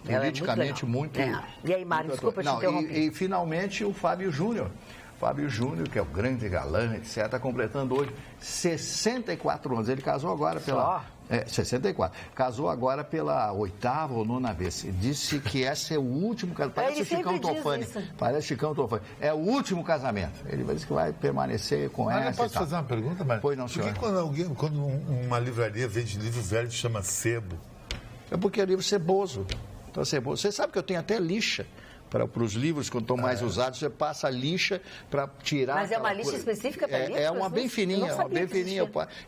Politicamente muito. E aí, Mário, desculpa te interromper. E finalmente o Fábio Júnior. Fábio Júnior, que é o grande galã, etc., está completando hoje 64 anos. Ele casou agora pela... 64. Casou agora pela 8ª ou 9ª vez. Disse que esse é o último casamento. Parece Chicão Tofani. Parece Chicão Tofani. É o último casamento. Ele disse que vai permanecer com essa. Eu posso fazer uma pergunta, Mário? Pois não, senhor. Por que quando uma livraria vende livro velho, chama sebo? É porque é livro ceboso. Então, ceboso. Você sabe que eu tenho até lixa para os livros, quando estão mais usados, você passa a lixa para tirar... Mas é uma lixa específica para livros? É uma bem fininha,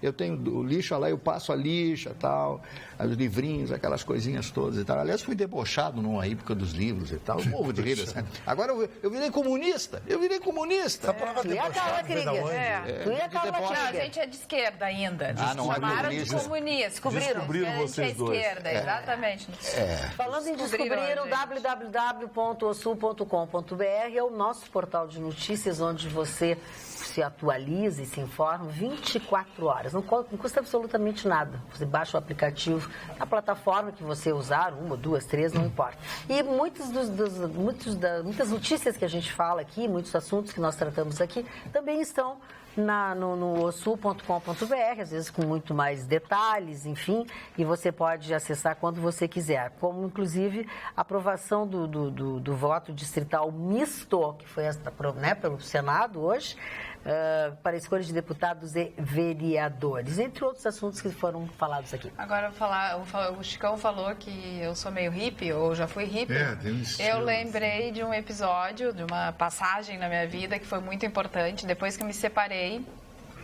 eu tenho o lixa lá, eu passo a lixa e tal, os livrinhos, aquelas coisinhas todas e tal. Aliás, fui debochado numa época dos livros e tal, morro de rir. Assim. Agora eu virei comunista, Tu e a Carla Krieger. Tu e a Carla Krieger. A gente é de esquerda ainda. Não é chamaram de comunista. Descobriram vocês que a gente é esquerda, exatamente. Falando em descobriram, www.osul.com.br é o nosso portal de notícias, onde você se atualiza e se informa 24 horas. Não custa absolutamente nada. Você baixa o aplicativo, a plataforma que você usar, 1, 2, 3, não importa. E muitas notícias que a gente fala aqui, muitos assuntos que nós tratamos aqui, também estão no osul.com.br, às vezes com muito mais detalhes, enfim, e você pode acessar quando você quiser, como inclusive a aprovação do voto distrital misto, que foi pelo Senado hoje, para a escolha de deputados e vereadores, entre outros assuntos que foram falados aqui. Agora, o Chicão falou que eu sou meio hippie, ou já fui hippie. Eu lembrei de um episódio, de uma passagem na minha vida que foi muito importante. Depois que eu me separei,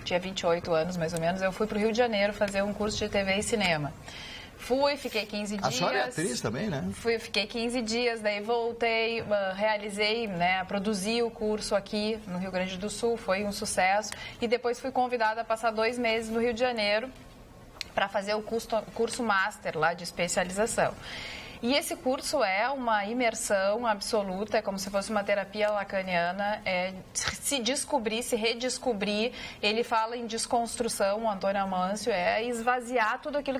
tinha 28 anos mais ou menos, eu fui para o Rio de Janeiro fazer um curso de TV e cinema. Fiquei 15 dias. A senhora é atriz também, né? Fiquei 15 dias, daí voltei, realizei, produzi o curso aqui no Rio Grande do Sul, foi um sucesso. E depois fui convidada a passar 2 meses no Rio de Janeiro para fazer o curso master lá de especialização. E esse curso é uma imersão absoluta, é como se fosse uma terapia lacaniana, é se descobrir, se redescobrir. Ele fala em desconstrução, o Antônio Amâncio, é esvaziar tudo aquilo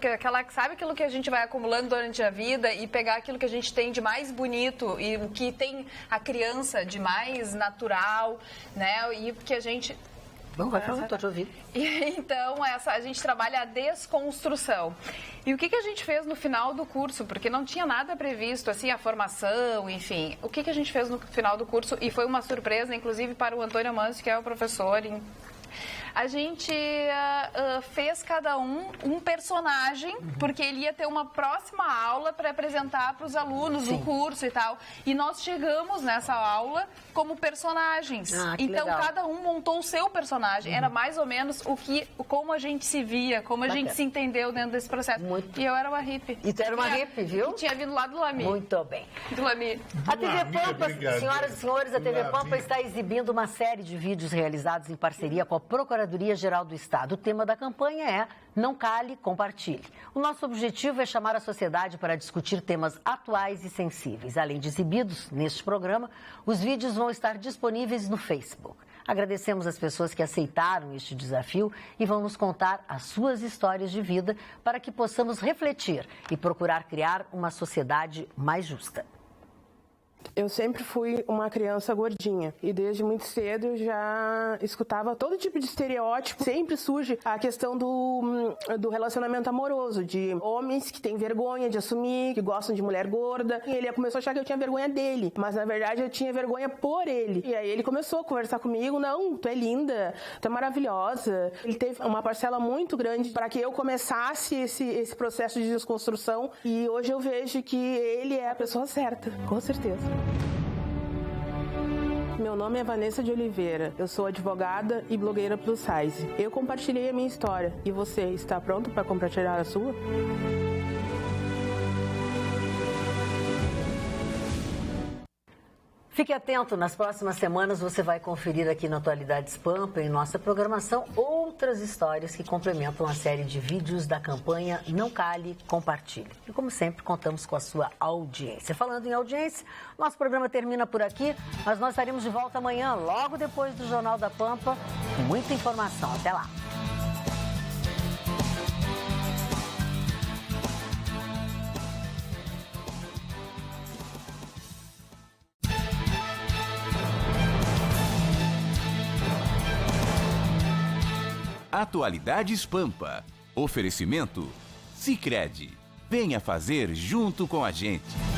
sabe aquilo que a gente vai acumulando durante a vida e pegar aquilo que a gente tem de mais bonito e o que tem a criança de mais natural, né? E que a gente... Não, vai falando, estou te ouvindo. Então, a gente trabalha a desconstrução. E o que a gente fez no final do curso? Porque não tinha nada previsto, assim, a formação, enfim. O que a gente fez no final do curso? E foi uma surpresa, inclusive, para o Antônio Amâncio, que é o professor a gente fez cada um personagem, porque ele ia ter uma próxima aula para apresentar para os alunos do curso e tal. E nós chegamos nessa aula como personagens. Então, legal. Cada um montou o seu personagem. Era mais ou menos como a gente se via, como a gente se entendeu dentro desse processo. E eu era uma hippie. E tu era uma hippie, viu? Que tinha vindo lá do Lami. Muito bem. Do Lami. A TV Pampa, senhoras e senhores, a TV Pampa está exibindo uma série de vídeos realizados em parceria com a Procuradoria-Geral do Estado. O tema da campanha é Não Cale, Compartilhe. O nosso objetivo é chamar a sociedade para discutir temas atuais e sensíveis. Além de exibidos neste programa, os vídeos vão estar disponíveis no Facebook. Agradecemos as pessoas que aceitaram este desafio e vão nos contar as suas histórias de vida para que possamos refletir e procurar criar uma sociedade mais justa. Eu sempre fui uma criança gordinha e desde muito cedo eu já escutava todo tipo de estereótipo. Sempre surge a questão do relacionamento amoroso, de homens que têm vergonha de assumir, que gostam de mulher gorda. E ele começou a achar que eu tinha vergonha dele, mas na verdade eu tinha vergonha por ele. E aí ele começou a conversar comigo, não, tu é linda, tu é maravilhosa. Ele teve uma parcela muito grande para que eu começasse esse processo de desconstrução e hoje eu vejo que ele é a pessoa certa, com certeza. Meu nome é Vanessa de Oliveira, eu sou advogada e blogueira plus size. Eu compartilhei a minha história e você está pronto para compartilhar a sua? Fique atento, nas próximas semanas você vai conferir aqui na Atualidades Pampa, em nossa programação, outras histórias que complementam a série de vídeos da campanha Não Cale, Compartilhe. E como sempre, contamos com a sua audiência. Falando em audiência, nosso programa termina por aqui, mas nós estaremos de volta amanhã, logo depois do Jornal da Pampa, com muita informação. Até lá! Atualidades Pampa. Oferecimento Sicredi. Venha fazer junto com a gente.